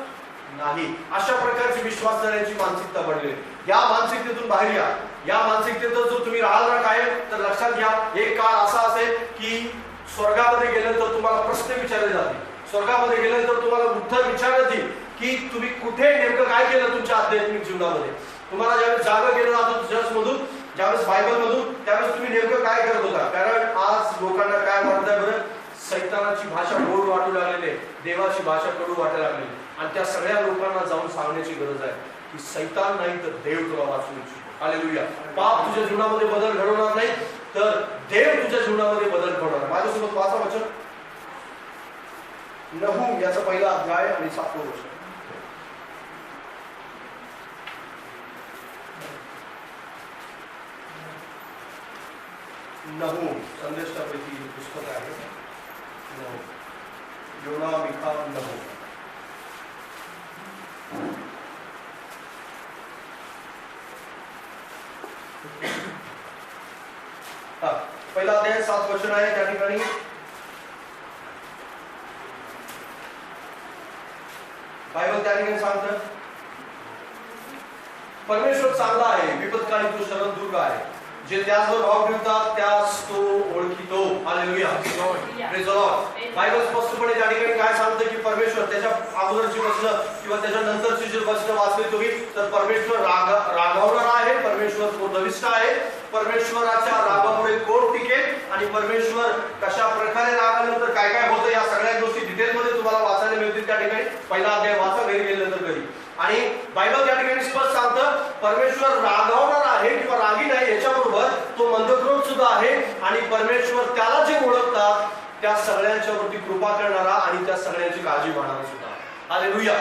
A: नाही. अशा प्रकारची विश्वास करण्याची मानसिकता बनलेली. या मानसिकतेतून बाहेर या. या मानसिकतेतून जर तुम्ही राहाल ना कायम, तर लक्षात घ्या एक काळ असा असेल की स्वर्गामध्ये गेल्यानंतर तुम्हाला प्रश्न विचारले जातील. स्वर्गामध्ये गेल्यानंतर तुम्हाला उत्तर विचारण्यात येईल की तुम्ही कुठे नेमकं काय केलं तुमच्या आध्यात्मिक जीवनामध्ये. तुम्हाला ज्यावेळेस जागं केलं जातं चर्चमधून, ज्यावेळेस बायबलमधून, त्यावेळेस तुम्ही नेमकं काय करत होता? कारण आज लोकांना काय वाटतंय बरं? सैतानाची भाषा गोड वाटू लागलेली आहे, देवाची भाषा कडू वाटायला लागलेली. आणि त्या सगळ्या लोकांना जाऊन सांगण्याची गरज आहे की सैतान नाही तर देव तुला वाचवू इच्छितो. हालेलुया. पाप तुझ्या जीवनामध्ये बदल घडवणार नाही, तर देव तुझ्या जीवनामध्ये बदल घडवणार. माझ्यासोबत वाचा वचन, नहूम याचा पहिला अध्याय आणि 7वं वचन. नहूम संदेशापैकी पुस्तक आहे. योना, मिका, नहूम. पहिला अध्याय 7 वचन आहे. त्या ठिकाणी बायबल त्या ठिकाणी सांगतं, परमेश्वर चांगला आहे, विपत्काळी तो शरण दुर्ग आहे, जे त्याचवर भाव ठेवतात त्यास तो ओळखितो. Hallelujah. Praise the Lord. Bible स्पष्टपणे त्या ठिकाणी काय सांगतं की परमेश्वर, त्याच्या अगोदरची वचनं किंवा त्याच्या नंतरची जी वचनं वाचली तुम्ही, तर परमेश्वर रागावणारा आहे, परमेश्वर क्रोधविष्ट आहे, परमेश्वराच्या रागामुळे कोण टिकेल आणि परमेश्वर कशा प्रकारे रागानंतर काय काय होतं या सगळ्या गोष्टी डिटेलमध्ये तुम्हाला वाचायला मिळतील. त्या ठिकाणी पहिला अध्याय वाचा घरी गेल्यानंतर घरी. आणि बायबल त्या ठिकाणी स्पष्ट सांगतं परमेश्वर रागावणारा आहे किंवा रागी नाही, याच्याबरोबर तो मंदक्रोध सुद्धा आहे. आणि परमेश्वर त्याला जे ओळखतात त्या सगळ्यांच्यावरती कृपा करणारा आणि त्या सगळ्यांची काळजी घेणारा सुद्धा. हालेलुया.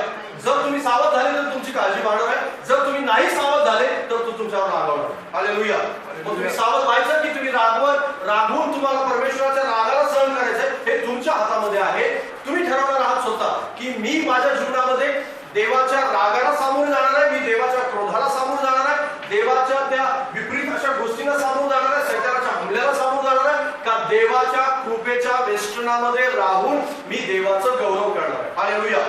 A: जर तुम्ही सावध झाले तर तुमची काळजी घेणार आहे, जर तुम्ही नाही सावध झाले तर तो तुमच्यावर रागावणार. हालेलुया. मग तुम्ही सावध व्हायचं की तुम्ही रागवून तुम्हाला परमेश्वराच्या रागाला सहन करायचं, हे तुमच्या हातामध्ये आहे. तुम्ही ठरवणार आहात स्वतः की मी माझ्या जीवनामध्ये देवाच्या रागाला सामोरे जाणार आहे, मी देवाच्या क्रोधाला सामोरे जाणार आहे, देवाच्या त्या विपरीत अशा गोष्टींना सामोरे जाणार आहे, सैतानाच्या हमल्याला सामोरे जाणार आहे, का देवाच्या कृपेच्या वेष्टनामध्ये राहून मी देवाचं गौरव करणार आहे. हालेलुया.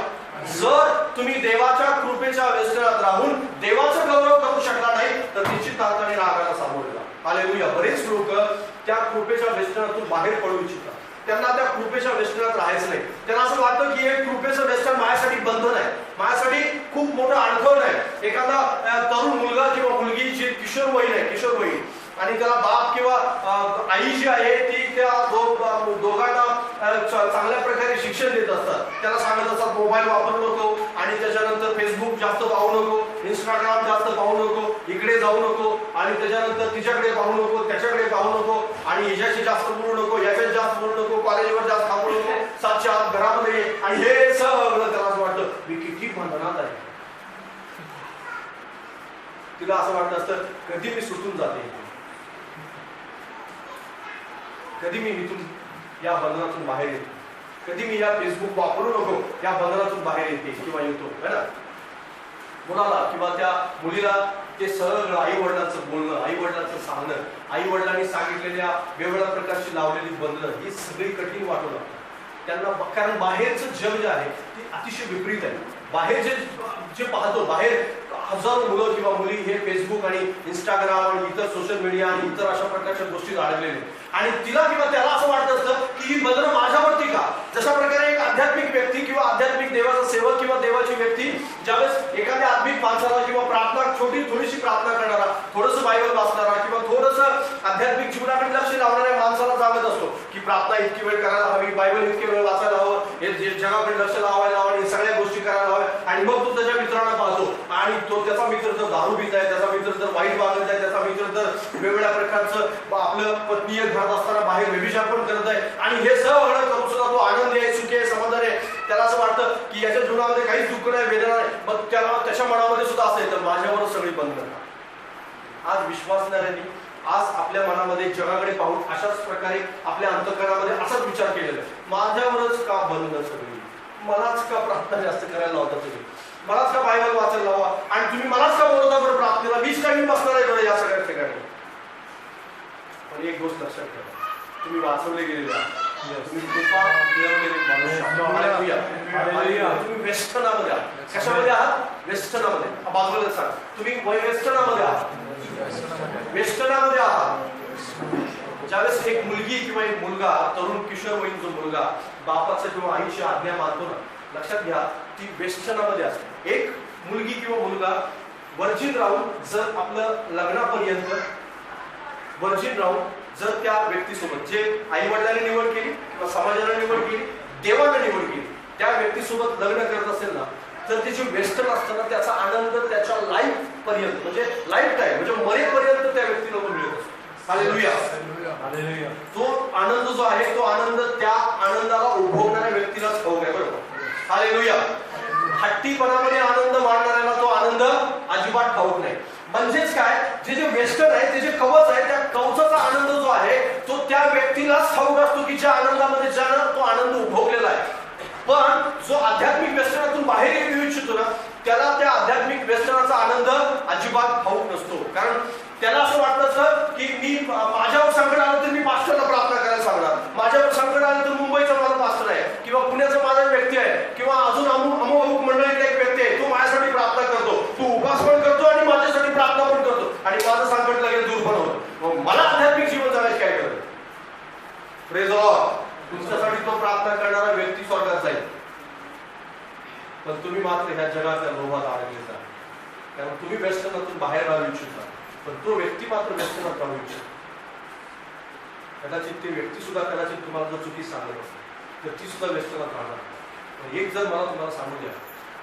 A: जर तुम्ही देवाच्या कृपेच्या वेष्टनात राहून देवाचं गौरव करू शकला नाही तर निश्चित अर्थाने रागाला सामोरे जा. हालेलुया. बरेच लोक त्या कृपेच्या वेष्टनातून बाहेर पडू इच्छितात, त्यांना त्या कृपेच्या वेष्टनात राहायचं नाही. त्यांना असं वाटतं की हे कृपेचं वेष्टन माझ्यासाठी बंधन आहे, माझ्यासाठी खूप मोठं अडखळ आहे. एखादा तरुण मुलगा किंवा मुलगी जी किशोरवयीन आहे, किशोरवयीन, आणि त्याला बाप किंवा आई जी आहे ती त्या दोघांना चांगल्या प्रकारे शिक्षण देत असतात. त्याला सांगत असतात मोबाईल वापरू नको, आणि त्याच्यानंतर फेसबुक जास्त पाहू नको, इंस्टाग्राम जास्त पाहू नको, इकडे जाऊ नको, आणि त्याच्यानंतर तिच्याकडे पाहू नको, त्याच्याकडे पाहू नको, आणि हिच्याशी जास्त बोलू नको, याच्यात जास्त बोलू नको, कॉलेजवर जास्त थांबू नको, 7च्या आत घरामध्ये. आणि हे सगळं त्याला असं वाटतं मी किती बंधनात आहे. तिला असं वाटत असतं कधी मी सुटून जाते, कधी मी इथून या बंधनातून बाहेर येतो, कधी मी या फेसबुक वापरू नको या बंधनातून बाहेर येते किंवा येतो, है ना. मुलाला किंवा त्या मुलीला ते सगळं आई वडिलांचं बोलणं, आई वडिलांचं सांगणं, आई वडिलांनी सांगितलेल्या वेगवेगळ्या प्रकारची लावलेली बंधनं ही सगळी कठीण वाटू लागतात त्यांना, कारण बाहेरचं जग जे आहे ते अतिशय विपरीत आहे. बाहेर जे पाहतो, बाहेर हजारो मुलं किंवा मुली हे फेसबुक आणि इंस्टाग्राम आणि इतर सोशल मीडिया आणि इतर अशा प्रकारच्या गोष्टी अडकलेले आणि तिला किंवा त्याला असं वाटत असतं की ही बंधनं माझ्यावरती का. जशा प्रकारे एक आध्यात्मिक व्यक्ती किंवा आध्यात्मिक देवाचा सेवक किंवा देवाची व्यक्ती ज्यावेळेस एखाद्या आत्मिक माणसाला किंवा प्रार्थना थोडीशी प्रार्थना करणारा, थोडंसं बायबल वाचणारा किंवा थोडंसं आध्यात्मिक जीवनाकडे लक्ष लावणाऱ्या माणसाला सांगत असतो की प्रार्थना इतकी वेळ करायला हवी, बायबल इतकी वेळ वाचायला हवं, हे जगाकडे लक्ष लावायला हवं आणि सगळ्या गोष्टी करायला हव्या. आणि मग तो त्याच्या मित्रांना पाहतो आणि तो त्याचा मित्र जर दारू पित आहे, त्याचा मित्र जर वाईट वागत आहे, त्याचा मित्र जर वेगवेगळ्या प्रकारचं आपलं पत्नी घरात असताना बाहेर व्यभिचार पण करत आहे आणि हे सगळं करून सुद्धा तो आनंदी आहे, सुखी आहे, समाधान आहे. त्याला असं वाटतं की याच्या जीवनामध्ये काहीच दुःख नाही, वेदना नाही. मग त्याला त्याच्या मनामध्ये सुद्धा असं येतं माझ्यावर सगळी बंधनं. आज विश्वासणाऱ्यांनी आज आपल्या मनामध्ये जगाकडे पाहून अशाच प्रकारे आपल्या अंतःकरणामध्ये असाच विचार केलेला आहे, माझ्यावरच का बंधनं सगळी, मलाच का प्रार्थना जास्त करायला लावता तुम्ही, मलाच का बायबल वाचायला लावा आणि तुम्ही मलाच का बोलता बरं प्रार्थनेला, मीच काय मी बसणार आहे बरं या सगळ्या ठिकाणी. पण एक गोष्ट लक्षात ठेवा, तुम्ही वाचवले गेलेले आहात, तुम्ही कृपा मिळवलेले मनुष्य, तुम्ही वेस्टर्नामध्ये आहात. कशामध्ये आहात? वेस्टर्नामध्ये. बाजूला सांग, तुम्ही वेस्टर्नामध्ये आहात, वेस्टर्नामध्ये आहात. ज्यावेळेस एक मुलगी किंवा एक मुलगा, तरुण किशोरवयीन जो मुलगा बापाचं किंवा आईची आज्ञा मानतो ना, लक्षात घ्या ती वेस्टर्नामध्ये असते. एक मुलगी किंवा मुलगा वर्जिन राहून जर आपलं लग्नापर्यंत वर्जिन राहून जर त्या व्यक्तीसोबत जे आई वडिलांनी निवड केली किंवा समाजाने निवड केली, देवाने निवड केली, त्या व्यक्तीसोबत लग्न करत असेल ना, तर त्याची वेस्टर्न असताना त्याचा आनंद त्याच्या लाईफ पर्यंत म्हणजे लाईफ टाईम म्हणजे मरेपर्यंत त्या व्यक्तीला तो मिळत असतो. हालेलुया. तो आनंद जो आहे तो आनंद त्या आनंदाला उभवणाऱ्या व्यक्तीलाच ठाऊक आहे. बरोबर. हालेलुया. हट्टीपणामध्ये आनंद मानणाऱ्याला तो आनंद अजिबात ठाऊक नाही. म्हणजेच काय, जे जे वेस्टर्न आहे, ते जे कवच आहे, त्या कवचाचा आनंद जो आहे तो त्या व्यक्तीलाच ठाऊक असतो की ज्या आनंदामध्ये ज्यानं तो आनंद उभवलेला आहे. पण जो आध्यात्मिक व्यसनातून बाहेर येऊ इच्छितो ना, त्याला त्या आध्यात्मिक व्यसनाचा आनंद अजिबात ठाऊक नसतो. कारण त्याला असं वाटतं असं की मी माझ्यावर संकट आलं तर मी पास्टरला प्रार्थना करायला सांगणार, माझ्यावर संकट आलं तर मुंबईचा माझा पास्टर आहे किंवा पुण्याचा माझा व्यक्ती आहे किंवा अजून अमुक मंडळीचा एक व्यक्ती आहे, तो माझ्यासाठी प्रार्थना करतो, तो उपास पण करतो आणि माझ्यासाठी प्रार्थना पण करतो आणि माझं संकट लगेच दूर पण होतं. मला आध्यात्मिक जीवन जगायचं काय करत. Praise the Lord. तुमच्यासाठी तो प्रार्थना करणारा व्यक्ती स्वर्गात जाईल, पण तुम्ही मात्र ह्या जगाच्या लोभात अडकले जा. कारण तुम्ही व्यसनातून बाहेर राहू इच्छिता, पण तो व्यक्ती मात्र व्यसनात राहू इच्छितो. कदाचित ती व्यक्ती सुद्धा कदाचित तुम्हाला जर चुकी सांगत असेल तर ती सुद्धा व्यसनात राहणार. पण एक जर मला तुम्हाला सांगू द्या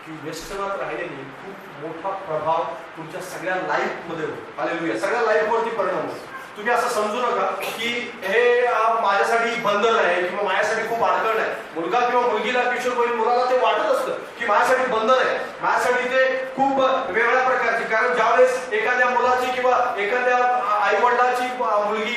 A: की व्यसनात राहिल्याने खूप मोठा प्रभाव तुमच्या सगळ्या लाईफमध्ये होतो. हालेलुया. सगळ्या लाईफवरती परिणाम होतो. तुम्ही असं समजू नका की हे माझ्यासाठी बंधन आहे किंवा माझ्यासाठी खूप अडचण आहे. मुलगा किंवा मुलगीला, किशोरवयीन मुलाला ते वाटत असतं की माझ्यासाठी बंधन आहे, माझ्यासाठी ते खूप वेगळ्या प्रकारची. कारण ज्यावेळेस एखाद्या मुलाची किंवा एखाद्या आईवडिलाची मुलगी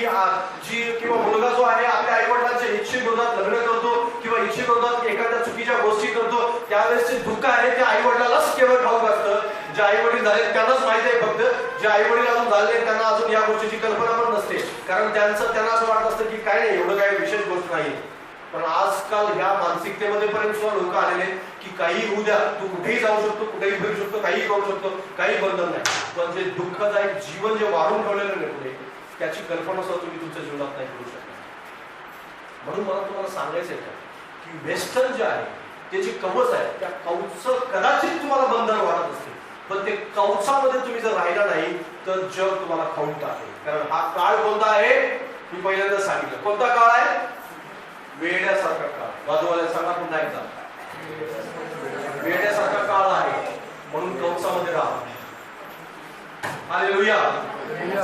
A: जी किंवा मुलगा जो आहे आपल्या आईवडिलांच्या इच्छेविरोधात लग्न करतो किंवा इच्छेविरोधात एखाद्या चुकीच्या गोष्टी करतो, त्यावेळेस जे दुःख आहे ते आईवडिलालाच केवळ ठाऊक असतं. जे आईवडील झाले त्यांनाच माहिती आहे. फक्त जे आईवडील अजून झाले त्यांना अजून या गोष्टीची कल्पना पण नसते. कारण त्यांना असं वाटत असतं की काय नाही, एवढं काही विशेष गोष्ट नाही. पण आजकाल ह्या मानसिकतेमध्ये पर्यंत सुद्धा लोक आलेले की काही होऊ द्या, तू कुठेही जाऊ शकतो, कुठेही फिरू शकतो, काही करू शकतो, काही बंधन नाही. पण जे दुःखदायक जीवन जे वाढून ठेवलेलं नाही पुढे, त्याची कल्पना सुद्धा तुम्ही तुमच्या जीवनात नाही करू शकता. म्हणून मला तुम्हाला सांगायचं आहे की वेस्टर्न जे आहे ते जे कवच आहे, त्या कवच कदाचित तुम्हाला बंधन वाढत असते, पण ते कवचामध्ये तुम्ही जर राहिला नाही तर जग तुम्हाला खाऊन टाकेल. कारण हा काळ कोणता आहे मी पहिल्यांदा सांगितलं. कोणता काळ आहे? वेड्यासारखा काळ. बाजूवाल्या सांगा पुन्हा एकदा, वेड्यासारखा काळ आहे. म्हणून कवचामध्ये राहा. हालेलुया.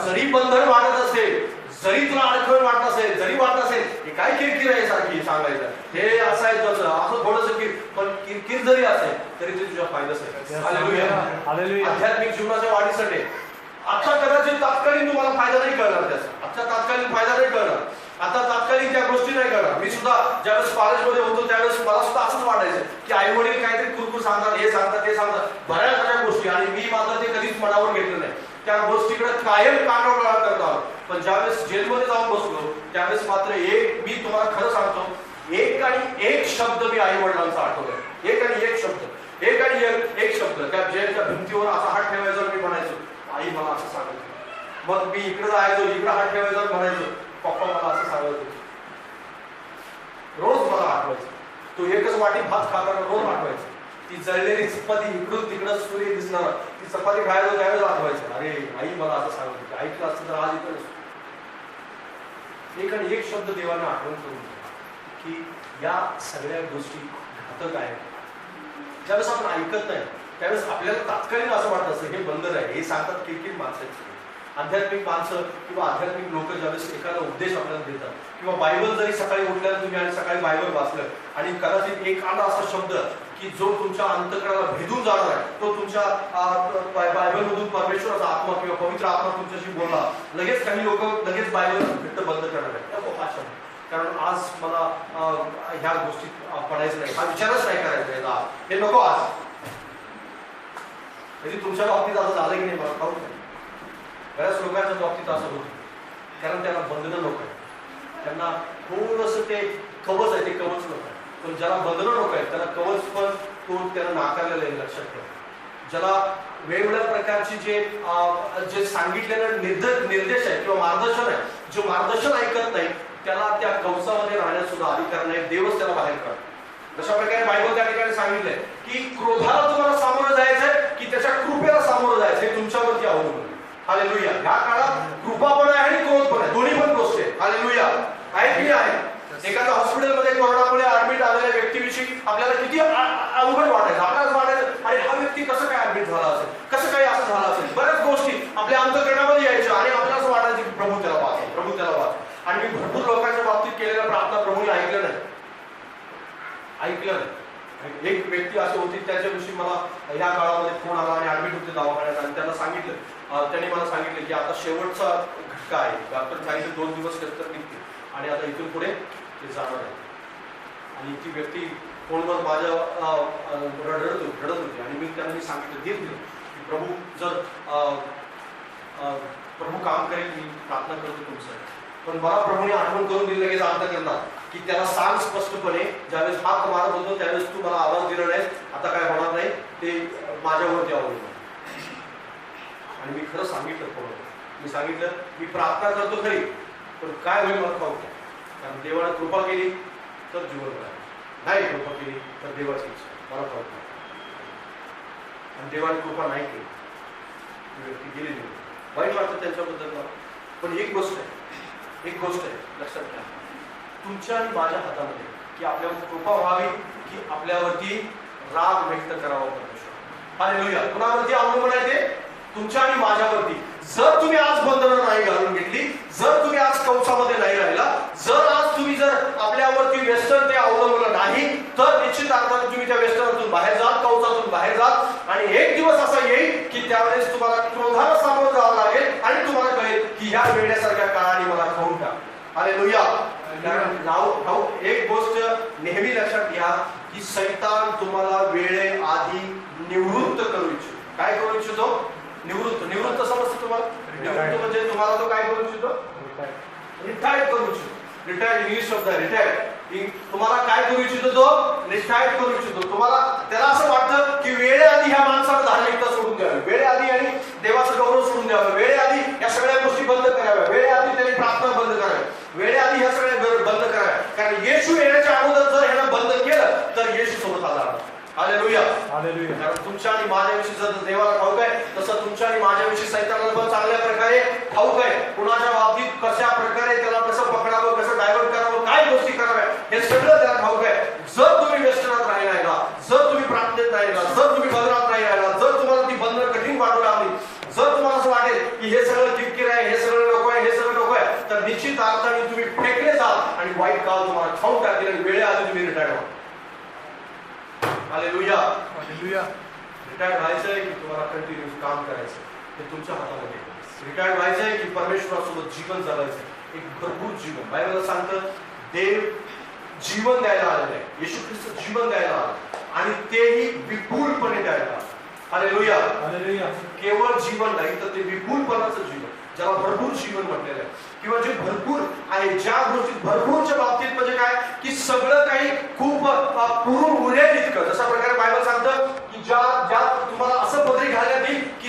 A: जरी बंधन वाटत असेल, जरी तुला अडखळ वाटत असेल, जरी वाटत असेल हे काय किरकिर आहे सारखी सांगायचं, हे असं आहे तसं, असं थोडंसं पण किरकिर जरी असेल तरी ते तुझ्या फायद्याच आहे. हालेलुया. आध्यात्मिक जीवनाच्या वाढीसाठी आता कदाचित तात्कालीन तुम्हाला फायदा नाही कळणार त्याचा, आजचा तात्कालीन फायदा नाही कळणार, आता तात्कालिक त्या गोष्टी नाही करणार. मी सुद्धा ज्यावेळेस कॉलेजमध्ये होतो त्यावेळेस मला सुद्धा असंच वाटायचं की आई वडील काहीतरी कुरकुर सांगतात, हे सांगतात, ते सांगतात, बऱ्याच अशा गोष्टी, आणि मी मात्र ते कधीच मनावर घेतलं नाही. त्या गोष्टीकडे कायम कानाडोळा करत आलो. पण ज्यावेळेस जेलमध्ये जाऊन बसलो त्यावेळेस मात्र मी तुम्हाला खरं सांगतो, एक आणि एक शब्द मी आई वडिलांचा आठवलं. एक आणि एक शब्द, एक आणि एक शब्द. त्या जेलच्या भिंतीवर असा हात ठेवायचा, मी म्हणायचो आई मला असं सांगायचं. मग मी इकडे जायचो, इकडे हात ठेवायचा, म्हणायचो पप्पा मला असं सांगायचं. रोज मला आठवायचं. तो एकच वाटी भात खाताना रोज आठवायचं. ती जळलेली चपाती इकडून तिकडं सूर्य दिसणार, ती चपाती खायला त्यावेळेस आठवायचं, अरे आई मला असं सांगत. ऐकलं असतं तर आज इकडे. एक आणि एक शब्द देवाने आठवण करून की या सगळ्या गोष्टी घातक आहेत. ज्यावेळेस आपण ऐकत नाही त्यावेळेस आपल्याला तात्कालिक असं वाटत असतं हे बंद आहे. हे सांगतात किरकिर माणसाची. आध्यात्मिक माणसं किंवा आध्यात्मिक लोक ज्यावेळेस एखादा उपदेश आपल्याला देतात, किंवा बायबल जरी सकाळी उठल्यानं तुम्ही आणि सकाळी बायबल वाचलं आणि कदाचित एखादा असा शब्द की जो तुमच्या अंतःकरणाला भेदून जाणार आहे, तो तुमच्या बायबलमधून परमेश्वराचा आत्मा किंवा पवित्र आत्मा तुमच्याशी बोलला, लगेच काही लोक लगेच बायबल घट्ट बंद करणार आहे. कारण आज मला ह्या गोष्टीत पडायचं नाही, हा विचारच नाही करायचा, हे नको आज. म्हणजे तुमच्या बाबतीत असं झालं की नाही मला ठाऊक नाही. बऱ्याच लोकांच्या बाबतीत असं होतं, कारण त्यांना बंधनं नको आहे. त्यांना थोडंसं ते कवच आहे, ते कवच नको आहे. पण ज्याला बंधनं नको आहे त्याला कवच पण तो त्यांना नाकारलेलं आहे. लक्षात ठेवा, ज्याला वेगवेगळ्या प्रकारची जे सांगितलेलं निर्देश आहे किंवा मार्गदर्शन आहे, जो मार्गदर्शन ऐकत नाही त्याला त्या कवचामध्ये राहण्यास सुद्धा अधिकार नाही. देवच त्याला बाहेर काढतो. जशा प्रकारे बायबल त्या ठिकाणी सांगितलंय की क्रोधाला तुम्हाला सामोरं जायचंय की त्याच्या कृपेला सामोरं जायचंय, हे तुमच्यावरती अवलंबून. हालेलुया. ह्या काळात कृपा पण आहे आणि क्रोध पण आहे, दोन्ही पण गोष्टी आहेत. हालेलुया. आहे की आहे. एखाद्या हॉस्पिटलमध्ये कोरोनामुळे ऍडमिट आलेल्या व्यक्तीविषयी आपल्याला किती अवघड वाटायचं. आपल्याला वाटायचं अरे हा व्यक्ती कसं काय ऍडमिट झाला असेल, कसं काय असं झालं असेल. बऱ्याच गोष्टी आपल्या अंतःकरणामध्ये यायच्या आणि आपल्याला असं वाटायचं की प्रभू त्याला वाच, प्रभू त्याला वाच. आणि मी भरपूर लोकांच्या बाबतीत केलेल्या प्रार्थना प्रभूने ऐकलं नाही. एक व्यक्ती अशी होती त्याच्याविषयी मला या काळामध्ये फोन आला आणि ऍडमिट होते दवाखान्यात, आणि त्यांना सांगितलं, त्यांनी मला सांगितलं की आता शेवटचा घटका आहे, डॉक्टर सांगितलं 2 दिवस नंतर निघते आणि आता इथून पुढे ते जाणार आहे. आणि ती व्यक्ती फोनवर माझ्या रडत होती आणि मी त्यांना सांगितलं धीर दिलं की प्रभू जर प्रभू काम करेल, मी प्रार्थना करतो तुमचं. पण मला प्रभूने आठवण करून दिलं की अर्थ करणार की त्याला सांग स्पष्टपणे, ज्यावेळेस हात मारत होतो त्यावेळेस तू मला आवाज दिला नाही, आता काय होणार नाही, ते माझ्यावरती अवलंबून. आणि मी खरं सांगितलं प्रभू, मी सांगितलं मी प्रार्थना करतो खरी, पण काय होईल मला ठाऊक नाही. कारण देवाने कृपा केली तर जीवन राहील, नाही कृपा केली तर देवाची इच्छा, मला ठाऊक नाही. आणि देवाने कृपा नाही केली, ती व्यक्ती गेली नाही. वाईट वाटतं त्यांच्याबद्दल मला. पण एक गोष्ट आहे लक्षात घ्या, तुमच्या आणि माझ्या हातामध्ये की आपल्यावर कृपा व्हावी की आपल्यावरती राग व्यक्त करावा परमेश्वर. हालेलुया. कुणावरती अवलंबून आहे ते? तुमच्या आणि माझ्यावरती. जर तुम्ही आज बंधनं नाही घालून घेतली, जर तुम्ही आज कवचामध्ये नाही राहिला, जर आपल्यावरती व्यसन ते अवलंबलं नाही, तर निश्चित अर्थाने तुम्ही त्या व्यसनातून बाहेर जाल, कवचातून बाहेर जाल. आणि एक दिवस असा येईल की त्यावेळेस तुम्हाला क्रोधाला सामोरं जावं लागेल आणि तुम्हाला कळेल की ह्या वेड्यासारख्या काळाने मला खाऊन टाक. हालेलुया. एक गोष्ट नेहमी लक्षात घ्या की सैतान तुम्हाला वेळेआधी निवृत्त करू इच्छितो. काय करू इच्छितो? निवृत्त समजतं तुम्हाला? निवृत्त म्हणजे तुम्हाला तो काय करू इच्छितो? रिटायर्ड करू इच्छितो. रिटायर्ड इंग्लिश शब्द आहे रिटायर्ड. तुम्हाला काय करू इच्छितो? तो रिटायर्ड करू इच्छितो. तुम्हाला त्याला असं वाटतं की वेळेआधी ह्या माणसाला धार्मिकता सोडून द्यावी, वेळेआधी आणि देवाचं गौरव सोडून द्यावं, वेळेआधी या सगळ्या गोष्टी बंद कराव्या, वेळेआधी त्यांनी प्रार्थना बंद कराव्या, वेळेआधी ह्या सगळ्या बंद कराव्या. कारण येशू येण्याच्या अगोदर जर ह्यानं बंद केलं तर येशू सोबत आला. हालेलुया. हालेलुया. कारण तुमच्या आणि माझ्याविषयी जर देवाला ठाऊक आहे तसं तुमच्या आणि माझ्याविषयी सैतानाला पण चांगल्या प्रकारे ठाऊक आहे. कुणाच्या बाबतीत कशा प्रकारे त्याला कसं पकडावं, कसं डायव्हर्ट करावं, काय गोष्टी कराव्या, हे सगळं त्याला ठाऊक आहे. जर तुम्ही व्यसनात राहिला आहे का, जर तुम्ही प्रार्थनेत नाही का, जर तुम्ही बंधनात नाही राहिला, जर तुम्हाला ती बंधनं कठीण वाटू लागली, जर तुम्हाला असं वाटेल की हे सगळं किरकिर आहे, हे सगळं नको आहे, हे सगळं नको आहे, तर निश्चित अर्थाने तुम्ही फेकले जाल आणि वाईट काळ तुम्हाला खाऊन टाकेल आणि वेळेआधी तुम्ही रिटायर व्हा. हालेलुया. हालेलुया. रिटायर व्हायचं आहे की तुम्हाला कंटिन्यू काम करायचं, हे तुमच्या हातामध्ये. रिटायर व्हायचं आहे की परमेश्वरासोबत जीवन जगायचं, एक भरपूर जीवन. बायबल सांगतं देव जीवन द्यायला आलेलं आहे. येशू ख्रिस्त जीवन द्यायला आला आणि तेही विपुलपणे द्यायला. हालेलुया. हालेलुया. केवळ जीवन नाही तर ते विपुलपणाचं जीवन, ज्याला भरपूर जीवन म्हटलेलं आहे, किंवा जे भरपूर आहे, ज्या गोष्टीत भरपूरच्या बाबतीत म्हणजे काय की सगळं काही खूप पुरून उरेल इतकं. जशा प्रकारे बायबल सांगतं की ज्या तुम्हाला असं पदरी घालण्यात येईल की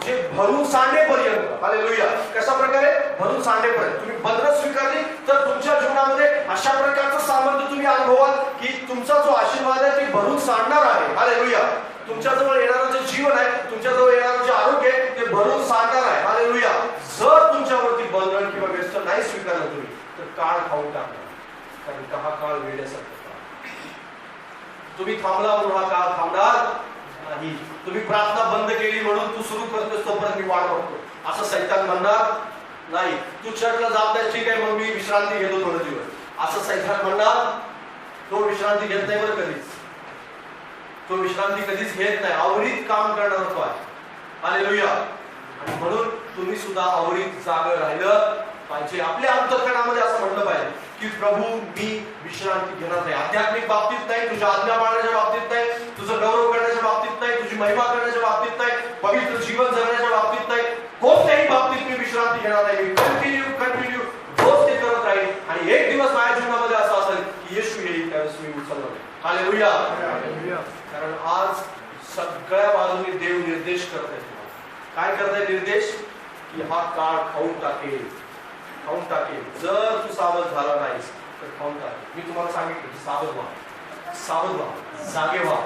A: जे भरून सांडेपर्यंत. हालेलुया. कशा प्रकारे भरून सांडेपर्यंत तुम्ही बंधनं स्वीकारली तर तुमच्या जीवनामध्ये अशा प्रकारचं सामर्थ्य तुम्ही अनुभवाल की तुमचा जो आशीर्वाद आहे ते भरून सांडणार आहे. हालेलुया. तुमच्याजवळ येणारं जे जीवन आहे, तुमच्याजवळ येणारं जे आरोग्य आहे ते भरून सांगणार आहे. हालेलुया. जर तुमच्यावरती बंधन किंवा व्यस्त नाही स्वीकारलं तुम्ही तर काळ खाऊन टाकणार, कारण हा काळ वेड्यासारखा. तुम्ही थांबला म्हणून हा काळ थांबणार नाही. तुम्ही प्रार्थना बंद केली म्हणून तू सुरू करतोस तोपर्यंत मी वाट बघतो असं सैतान म्हणणार नाही. तू चर्चला जात नाही, ठीक आहे, मग मी विश्रांती घेतो थोडे दिवस असं सैतान म्हणणार. तो विश्रांती घेत नाही बरं कधीच. तो विश्रांती कधीच घेत नाही. आवरीत काम करणार तो आहे. हालेलुया. आणि म्हणून तुम्ही सुद्धा आवरीत जागं राहिलं पाहिजे. आपल्या अंतःकरणामध्ये असं म्हटलं पाहिजे की प्रभू मी विश्रांती घेणार नाही. आध्यात्मिक बाबतीत नाही, तुझ्या आज्ञा पाळण्याच्या बाबतीत नाही, तुझं गौरव करण्याच्या बाबतीत नाही, तुझी महिमा करण्याच्या बाबतीत नाही, पवित्र जीवन जगण्याच्या बाबतीत नाही, कोणत्याही बाबतीत मी विश्रांती घेणार नाही. मी कंटिन्यू रोज ते करत राहील. आणि एक दिवस माझ्या जीवनामध्ये असं असेल की येशू येईल त्यावेळेस मी उचलणार. हालेलुया. कारण आज सगळ्या बाजूने देव निर्देश करत आहे. काय करताय निर्देश? की हा काळ खाऊन टाकेल, खाऊन टाकेल. जर तू सावध झाला नाहीस तर खाऊन टाकेल. मी तुम्हाला सांगितलं की सावध व्हा, सावध व्हा, जागे व्हा,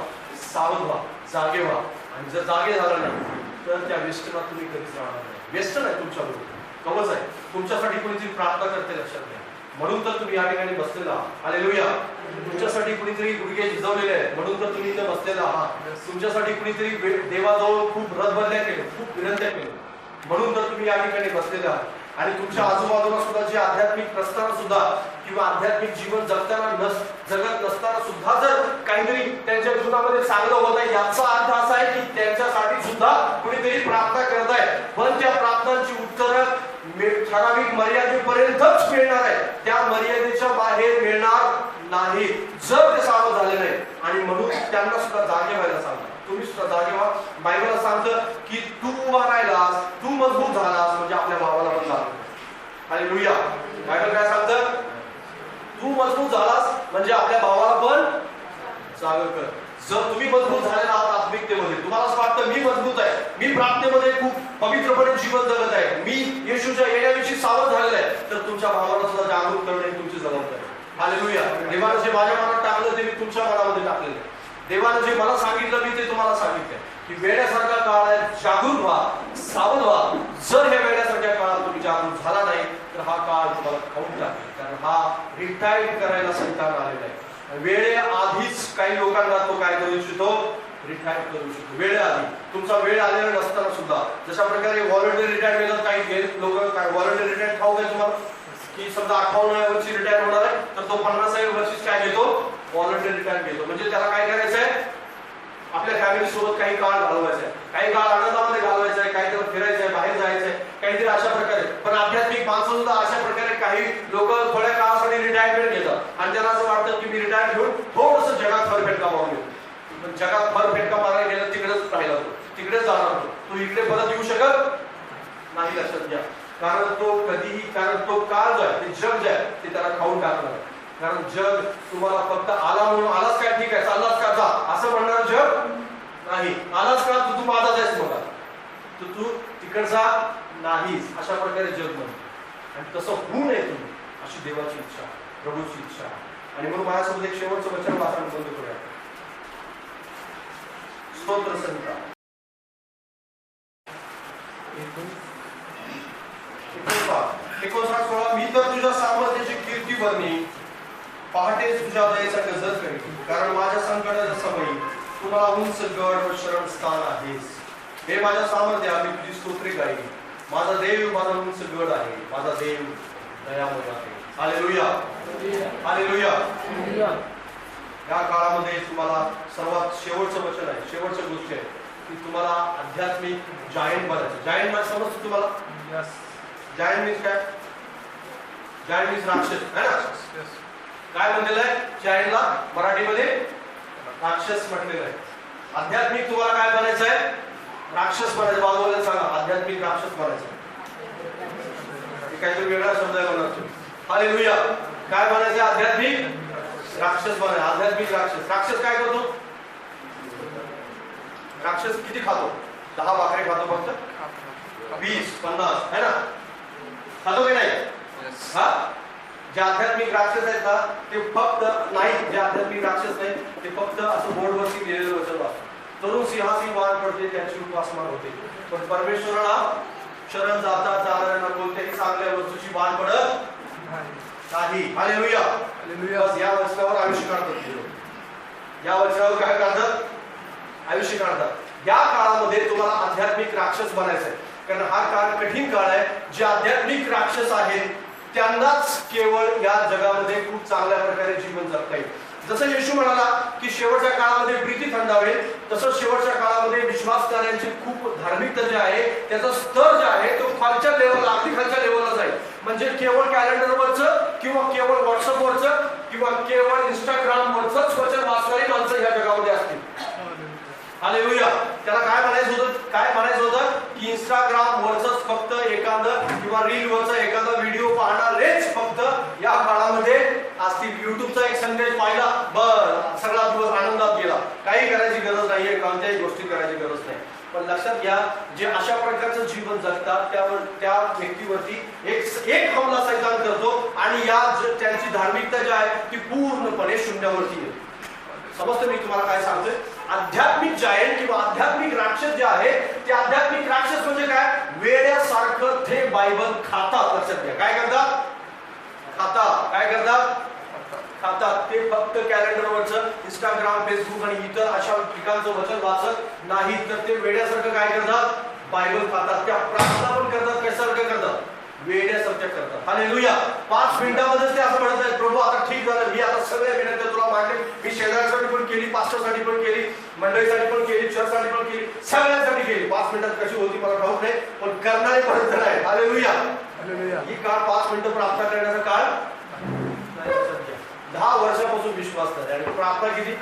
A: सावध व्हा, जागे व्हा. आणि जर जागे झाला नाही तर त्या व्यसनात तुम्ही कधीच राहणार नाही. व्यसन आहे तुमच्याबरोबर, कवच आहे. तुमच्यासाठी कोणीतरी प्रार्थना करते लक्षात घ्या. म्हणून तर तुम्ही या ठिकाणी बसलेला आहात. हालेलुया. तुमच्यासाठी कुणीतरी गुडघे झिजवलेले आहेत म्हणून तर तुम्ही इथे बसलेला आहात. तुमच्यासाठी कुणीतरी देवाजवळ खूप रथबंध्या केल्या, खूप विनंत्या केल्या म्हणून तर तुम्ही या ठिकाणी बसलेले आहात. आणि तुमच्या आजूबाजूला सुद्धा जे आध्यात्मिक नसताना सुद्धा किंवा आध्यात्मिक जीवन जगत नसताना सुद्धा जर काहीतरी त्यांच्या जीवनामध्ये चांगलं होत आहे याचा अर्थ असा आहे की त्यांच्यासाठी सुद्धा कुणीतरी प्रार्थना करत आहे. पण त्या प्रार्थनांची उत्तरं ठराविक मर्यादेपर्यंतच मिळणार आहे, त्या मर्यादेच्या बाहेर मिळणार नाही जर ते सावध झाले नाही. आणि म्हणून त्यांना सुद्धा जागे व्हायला सांगा. तुम्ही सुद्धा जागे व्हा. बायबल सांगतं की तू उभा राहिलास, तू मजबूत झालास म्हणजे आपल्या भावाला पण जाग. हालेलुया. बायबल काय सांगतं? तू मजबूत झालास म्हणजे आपल्या भावाला पण जाग कर. जर तुम्ही मजबूत झालेला आहात आत्मिकतेमध्ये, तुम्हाला असं वाटतं मी मजबूत आहे, मी प्रार्थनेमध्ये खूप पवित्रपणे जीवन जगत आहे, मी येशूच्या येण्याविषयी सावध झालेला आहे, तर तुमच्या भावाला सुद्धा जागरूक करणे ही तुमची जबाबदारी आहे. हालेलुया. देवानं जे माझ्या मनात टाकलं ते मी तुमच्या मनामध्ये टाकलेलं आहे. देवानं जे मला सांगितलं मी ते तुम्हाला सांगितलंय की वेड्यासारखा काळ आहे, जागरूक व्हा, सावध व्हा. जर ह्या वेड्यासारख्या काळात तुम्ही जागरूक झाला नाही तर हा काळ तुम्हाला खाऊन टाकेल. कारण हा रिटायर करायला सैतान आलेला आहे. वेळे आधीच काही लोकांना तो काय करू इच्छितो? रिटायर करू इच्छितो. वेळेआधी. तुमचा वेळ आलेला नसताना सुद्धा. जशा प्रकारे व्हॉलंटरी रिटायरमेंट काही लोक काय व्हॉलंटरी रिटायर ठाऊक आहे तुम्हाला की समजा 58व्या वर्षी रिटायर होणार आहे तर तो 50व्या वर्षी काय घेतो? व्हॉलंटरी रिटायर घेतो. म्हणजे त्याला काय करायचं आहे? आपल्या फॅमिली सोबत काही काळ घालवायचा आहे, काही काळ आनंदामध्ये घालवायचा आहे, काही त्याला फिरायचं आहे, बाहेर जायचं आहे, काहीतरी अशा प्रकारे. पण आध्यात्मिक माणसं सुद्धा अशा प्रकारे काही लोक थोड्या काळासाठी रिटायरमेंट घेतात आणि त्यांना असं वाटतं की मी रिटायर घेऊन थोडंसं जगात फरफेटका मारून घेतो. पण जगात फरफेटका मारायला गेलं तिकडेच राहिला तो, तिकडेच जाणार तो इकडे परत येऊ शकत नाही. लक्षात घ्या. कारण तो कधीही, कारण तो काळ जो आहे, ते जग जे आहे ते त्याला खाऊन टाकणार. कारण जग तुम्हाला फक्त आला म्हणून आलाच काय ठीक आहे चाललाच का जा असं म्हणणार जग नाही. आलाच का तू माझा जायच बघा, तू तिकडचा नाहीस अशा प्रकारे जग म्हणतो. आणि तसं होऊ नये तुम्ही अशी देवाची इच्छा, प्रभूची इच्छा. आणि म्हणून माझ्यासोबत एक शेवटचं वचन वाचन बंद करूया. स्तोत्र संहिता 59:16. मी तर तुझ्या सामर्थ्याची कीर्ती बरणी, पहाटे तुझ्या दयेचा गजर करेल. कारण माझ्या संकटाच्या समयी तू मला उंच गड व शरण स्थान आहेस. हे माझ्या सामर्थ्या मी तुझी स्तोत्रे गाईल. माझा देव माझा उंच गड आहे, माझा देव दयामय आहे. हालेलुया. हालेलुया. या काळामध्ये तुम्हाला सर्वात शेवटचं वचन आहे, शेवटची गोष्ट आहे की तुम्हाला आध्यात्मिक जायंट बनायचं. जायंट म्हणजे समजतं तुम्हाला? जायंट मीन्स काय? जायंट मीन्स राक्षस है ना. काय म्हणलेलं आहे जायंटला मराठीमध्ये? राक्षस म्हटलेलं आहे. आध्यात्मिक तुम्हाला काय बनायचं आहे? राक्षस बनायचं. बाजूला सांगा आध्यात्मिक राक्षस बनायचं. काहीतरी वेगळा शब्द आहे म्हणतो. हालेलुया. काय बनायचं? आध्यात्मिक राक्षस बनायचं. आध्यात्मिक राक्षस. राक्षस काय करतो? राक्षस किती खातो? 10 भाकरी खातो फक्त? 20 50 है ना? खातो की नाही? हा. जे आध्यात्मिक राक्षस आहेत ना ते फक्त नाही, जे आध्यात्मिक राक्षस नाही ते फक्त असं बोर्डवरती लिहिलेलं वचन वाचतात. तरुण सिंहासी वाण पडते त्यांची उपासमार होते, पण परमेश्वराला शरण जाता जाणाऱ्यांना कोणत्याही चांगल्या वस्तूची वाण पडत नाही. हालेलुया. बस या वचनावर आयुष्य काढतात. या वचनावर काय काढतात? आयुष्य काढतात. या काळामध्ये तुम्हाला आध्यात्मिक राक्षस बनायचं आहे, कारण हा काळ कठीण काळ आहे. जे आध्यात्मिक राक्षस आहेत त्यांनाच केवळ या जगामध्ये खूप चांगल्या प्रकारे जीवन जगता येईल. जसं येशू म्हणाला की शेवटच्या काळामध्ये प्रीती थंडावेल, तसं शेवटच्या काळामध्ये विश्वासणाऱ्यांची खूप धार्मिकता जे आहे त्याचा स्तर जे आहे तो खालच्या लेवलला, अगदी खालच्या लेवलला जाईल. म्हणजे केवळ कॅलेंडरवरचं किंवा केवळ व्हॉट्सअपवरचं किंवा केवळ इंस्टाग्रामवरचंच वचन वाचणारी माणसं या जगामध्ये असतील. हालेलुया. त्याला काय म्हणायचं होतं? काय म्हणायचं होतं की इंस्टाग्राम वरच फक्त एखादं किंवा रील वरचा एखादा व्हिडिओ पाहणारेच फक्त या काळामध्ये असतील. युट्यूबचा एक संदेश पाहिला बस सगळा दिवस आनंदात गेला. काही करायची गरज नाहीये, कोणत्याही गोष्टी करायची गरज नाही. पण लक्षात घ्या, जे अशा प्रकारचं जीवन जगतात त्यावर त्या व्यक्तीवरती एक हमला सैतान करतो आणि या त्यांची धार्मिकता जी आहे ती पूर्णपणे शून्यावरती येते. समजतं मी तुम्हाला काय सांगतोय? आध्यात्मिक जायंट किंवा आध्यात्मिक राक्षस जे आहे ते आध्यात्मिक राक्षस म्हणजे काय? वेड्यासारखं ते बायबल खातात. लक्षात घ्या. काय करतात? खातात. काय करतात? खातात. ते फक्त कॅलेंडरवरचं इंस्टाग्राम फेसबुक आणि इतर अशा ठिकाणचं वचन वाचत नाही, तर ते वेड्यासारखं काय करतात? बायबल खातात. त्या प्रार्थना पण करतात. कशासारखं करतात? वेड्यासारखं करतात. हालेलुया. 5 मिनिटांमध्येच ते असं म्हणत आहेत प्रभू आता ठीक झालं, मी आता सगळ्या विनंती तुला मागले. मी शेजाऱ्यासाठी पण केली, पास्टरसाठी पण केली, मंडळीसाठी पण केली, चर्चसाठी पण केली, सगळ्यांसाठी केली. 5 मिनिटात कशी होती मला ठाऊक नाही, पण करणारे परत आहे. हालेलुया. ही काळ 5 मिनिटं प्रार्थना करण्याचा काळ नाही. सध्या 10 वर्षापासून विश्वास नाही आणि प्रार्थना किती?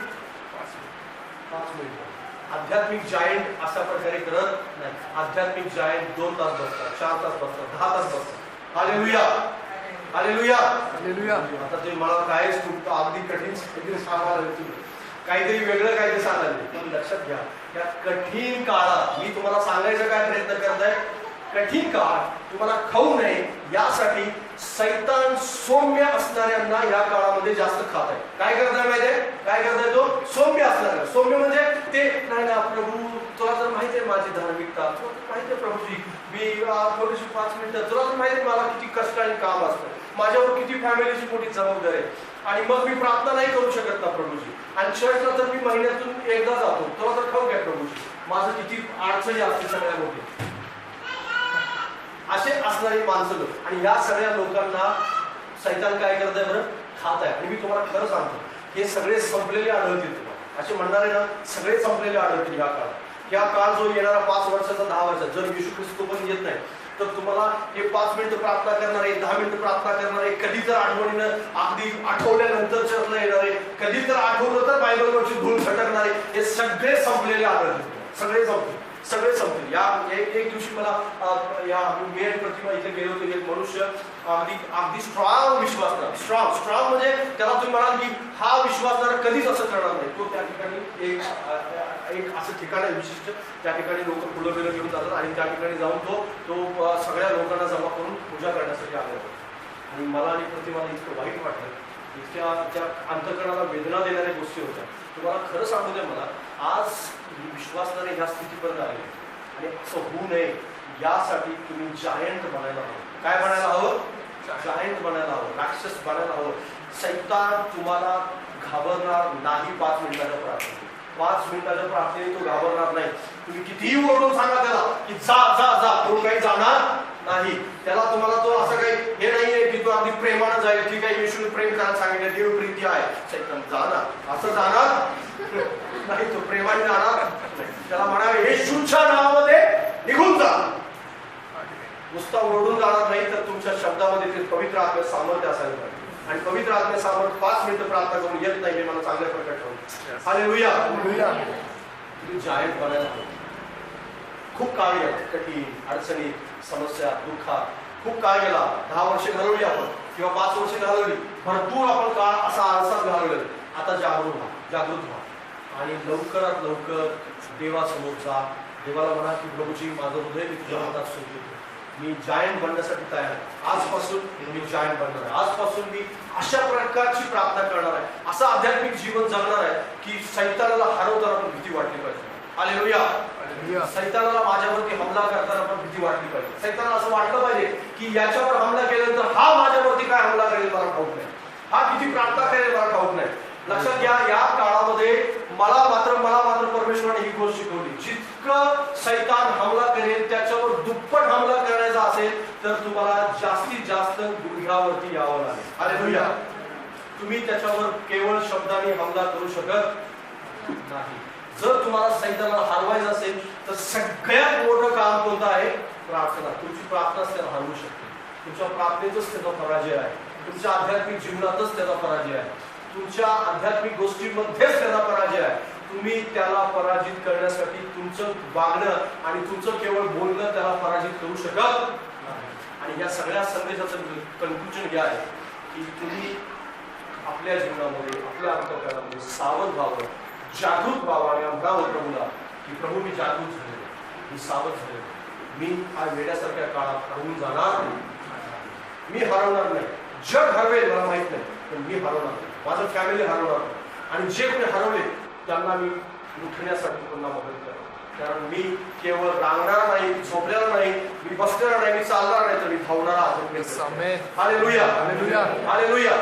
A: 5 मिनिटं. आध्यात्मिक जायंट अशा प्रकारे करत नाही. आध्यात्मिक जायंट 2 तास बसतात, 4 तास बसतात, 10 तास बसतात. हालेलुया. हालेलुया. हालेलुया. आता ते मला कायच तुमचं अगदी कठीण सांगायला तुम्ही काहीतरी वेगळं काहीतरी सांगायला. पण लक्षात घ्या, या कठीण काळात मी तुम्हाला सांगायचा काय प्रयत्न करताय? कठीण काळ तुम्हाला खाऊ नये यासाठी सैतान सौम्य असणाऱ्यांना या काळामध्ये जास्त खात आहे. काय करताय माहितीये? काय करताय? तो सौम्य असणारा. सौम्य म्हणजे ते नाही ना प्रभू तुला तर माहिती आहे माझी धार्मिकता, तुला तर माहिती आहे प्रभूजी मी थोडीशी 5 मिनिटं, तुला तर माहिती आहे मला किती कष्ट आणि काम असतं, माझ्यावर किती फॅमिलीची मोठी जबाबदारी आहे आणि मग मी प्रार्थना नाही करू शकत ना प्रभूजी, आणि चर्चला तर मी महिन्यातून एकदा जातो, तुला तर खाऊ घ्या प्रभूजी, माझं किती अडचणी असते सगळ्या गोष्टी. असे असणारी माणसं लोक, आणि या सगळ्या लोकांना सैतान काय करत आहे बरं? खात आहे. आणि मी तुम्हाला खरं सांगतो, हे सगळे संपलेले आढळतील. तुम्हाला असे म्हणणारे ना सगळे संपलेले आढळतील ह्या काळात. ह्या काळ जो येणारा 5 वर्षाचा 10 वर्षाचा, जर येशू ख्रिस्त पण येत नाही तर तुम्हाला हे 5 मिनिटं प्रार्थना करणारे, 10 मिनिटं प्रार्थना करणारे, कधी तर आठवणीनं अगदी आठवल्यानंतर चर्चला येणारे, कधी तर आठवलं तर बायबलवरची धूळ झटकणारे, हे सगळे संपलेले आढळतील. सगळे संपतील, सगळे संपतील. या एक दिवशी मला या मेन प्रतिमा इथे गेलो होतो. एक मनुष्य अगदी स्ट्रॉंग विश्वासणार, स्ट्रॉंग म्हणजे त्याला तुम्ही म्हणाल की हा विश्वासणार कधीच असं करणार नाही. तो त्या ठिकाणी एक असं ठिकाण आहे विशिष्ट, त्या ठिकाणी लोक फुलं बिलं घेऊन जातात आणि त्या ठिकाणी जाऊन तो सगळ्या लोकांना जमा करून पूजा करण्यासाठी आला होता. आणि मला आणि प्रतिमाला इतकं वाईट वाटलं, इतक्या त्या अंतःकरणाला वेदना देणाऱ्या गोष्टी होत्या. तुम्हाला खरं सांगू द्या, मला आज विश्वासणारे ह्या स्थितीपर्यंत आले आणि असं होऊ नये यासाठी तुम्ही जायंट बनायला हवं. काय बनायला हवं? जायंट बनायला हवं, राक्षस बनायला हवं. सैतान तुम्हाला घाबरणार नाही 5 मिनिटाच्या प्रार्थनेत. 5 मिनिटाच्या प्रार्थनेत तो घाबरणार नाही. तुम्ही कितीही ओरडून सांगा त्याला की जा जा जा, तो काही जाणार नाही. त्याला तुम्हाला तो असं काही हे नाहीये की तो अगदी प्रेमानं जाईल, ठीक आहे येशूने प्रेम करायला सांगितलं, देव प्रीती आहे, सैतान जाणार असं जाणार नाही. तो प्रेमाने जाणार नाही. त्याला म्हणावे येशूच्या नावामध्ये निघून जा. नुसता ओरडून जाणार नाही, तर तुमच्या शब्दामध्ये ते पवित्र आत्म्या सामर्थ्य असायला पाहिजे. आणि पवित्र आत्म्या सामर्थ्य 5 मिनिटं प्रार्थना करून येत नाही, हे मला चांगल्या प्रकारे ठेवून. हालेलुया. तुम्ही जायंट बनायला हवं. खूप काळ गेला कठीण अडचणी समस्या दुःखात खूप काळ गेला. 10 वर्षे घालवली आपण किंवा 5 वर्षे घालवली, भरपूर आपण काळ असा आरसात घालवले. आता जागृत व्हा आणि लवकरात लवकर देवासमोर जा. देवाला म्हणा की प्रभूजी माझं हृदय मी तुझ्या हातात सोडतो, मी जायंट बनण्यासाठी तयार आहे. आजपासून मी जायंट बनणार आहे. आजपासून मी अशा प्रकारची प्रार्थना करणार आहे, असं आध्यात्मिक जीवन जगणार आहे की सैतानाला हरवताना पण भीती वाटली पाहिजे. हालेलुया. सैतानाला माझ्यावरती हमला करताना पण भीती वाटली पाहिजे. सैतानाला असं वाटलं पाहिजे की याच्यावर हमला केल्यानंतर हा माझ्यावरती काय हमला करेल मला ठाऊक नाही, हा किती प्रार्थना करेल मला ठाऊक नाही. लक्षात घ्या, या काळामध्ये मला मात्र परमेश्वराने ही गोष्ट शिकवली, जितकं सैतान हमला करेल त्याच्यावर दुप्पट हमला करायचा असेल तर तुम्हाला जास्तीत जास्त गुडघ्यावरती यावं लागेल. हालेलुया. तुम्ही त्याच्यावर केवळ शब्दाने हमला करू शकत नाही. जर तुम्हाला सैतानाला हरवायचं असेल तर सगळ्यात मोठं काम कोणतं आहे? प्रार्थना. तुमची प्रार्थनाच त्याला हरवू शकते. तुमच्या प्रार्थनेतच त्याचा पराजय आहे. तुमच्या आध्यात्मिक जीवनातच त्याचा पराजय आहे. तुमच्या आध्यात्मिक गोष्टींमध्येच त्याचा पराजय आहे. तुम्ही त्याला पराजित करण्यासाठी तुमचं वागणं आणि तुमचं केवळ बोलणं त्याला पराजित करू शकत नाही. आणि या सगळ्या संदेशाचं कन्क्लुजन हे आहे की तुम्ही आपल्या जीवनामध्ये आपल्या अंतःकरणामध्ये सावध व्हावं, जागृत व्हावं आणि म्हणावं प्रभूला की प्रभू मी जागृत झालेलो, मी सावध झालेलो, मी हा वेड्यासारख्या काळात हरवून जाणार नाही, मी हरवणार नाही. जग हरवेल मला माहित नाही, पण मी हरवणार नाही, माझं फॅमिली हरवणार नाही. आणि जे कोणी हरवले त्यांना मी उठण्यासाठी पुन्हा मदत करेन. कारण मी केवळ रांगणार नाही, झोपलेला नाही, मी बसलेला नाही, मी चालणार नाही, तर मी धावणारा अजून. हालेलुया. हालेलुया. हालेलुया.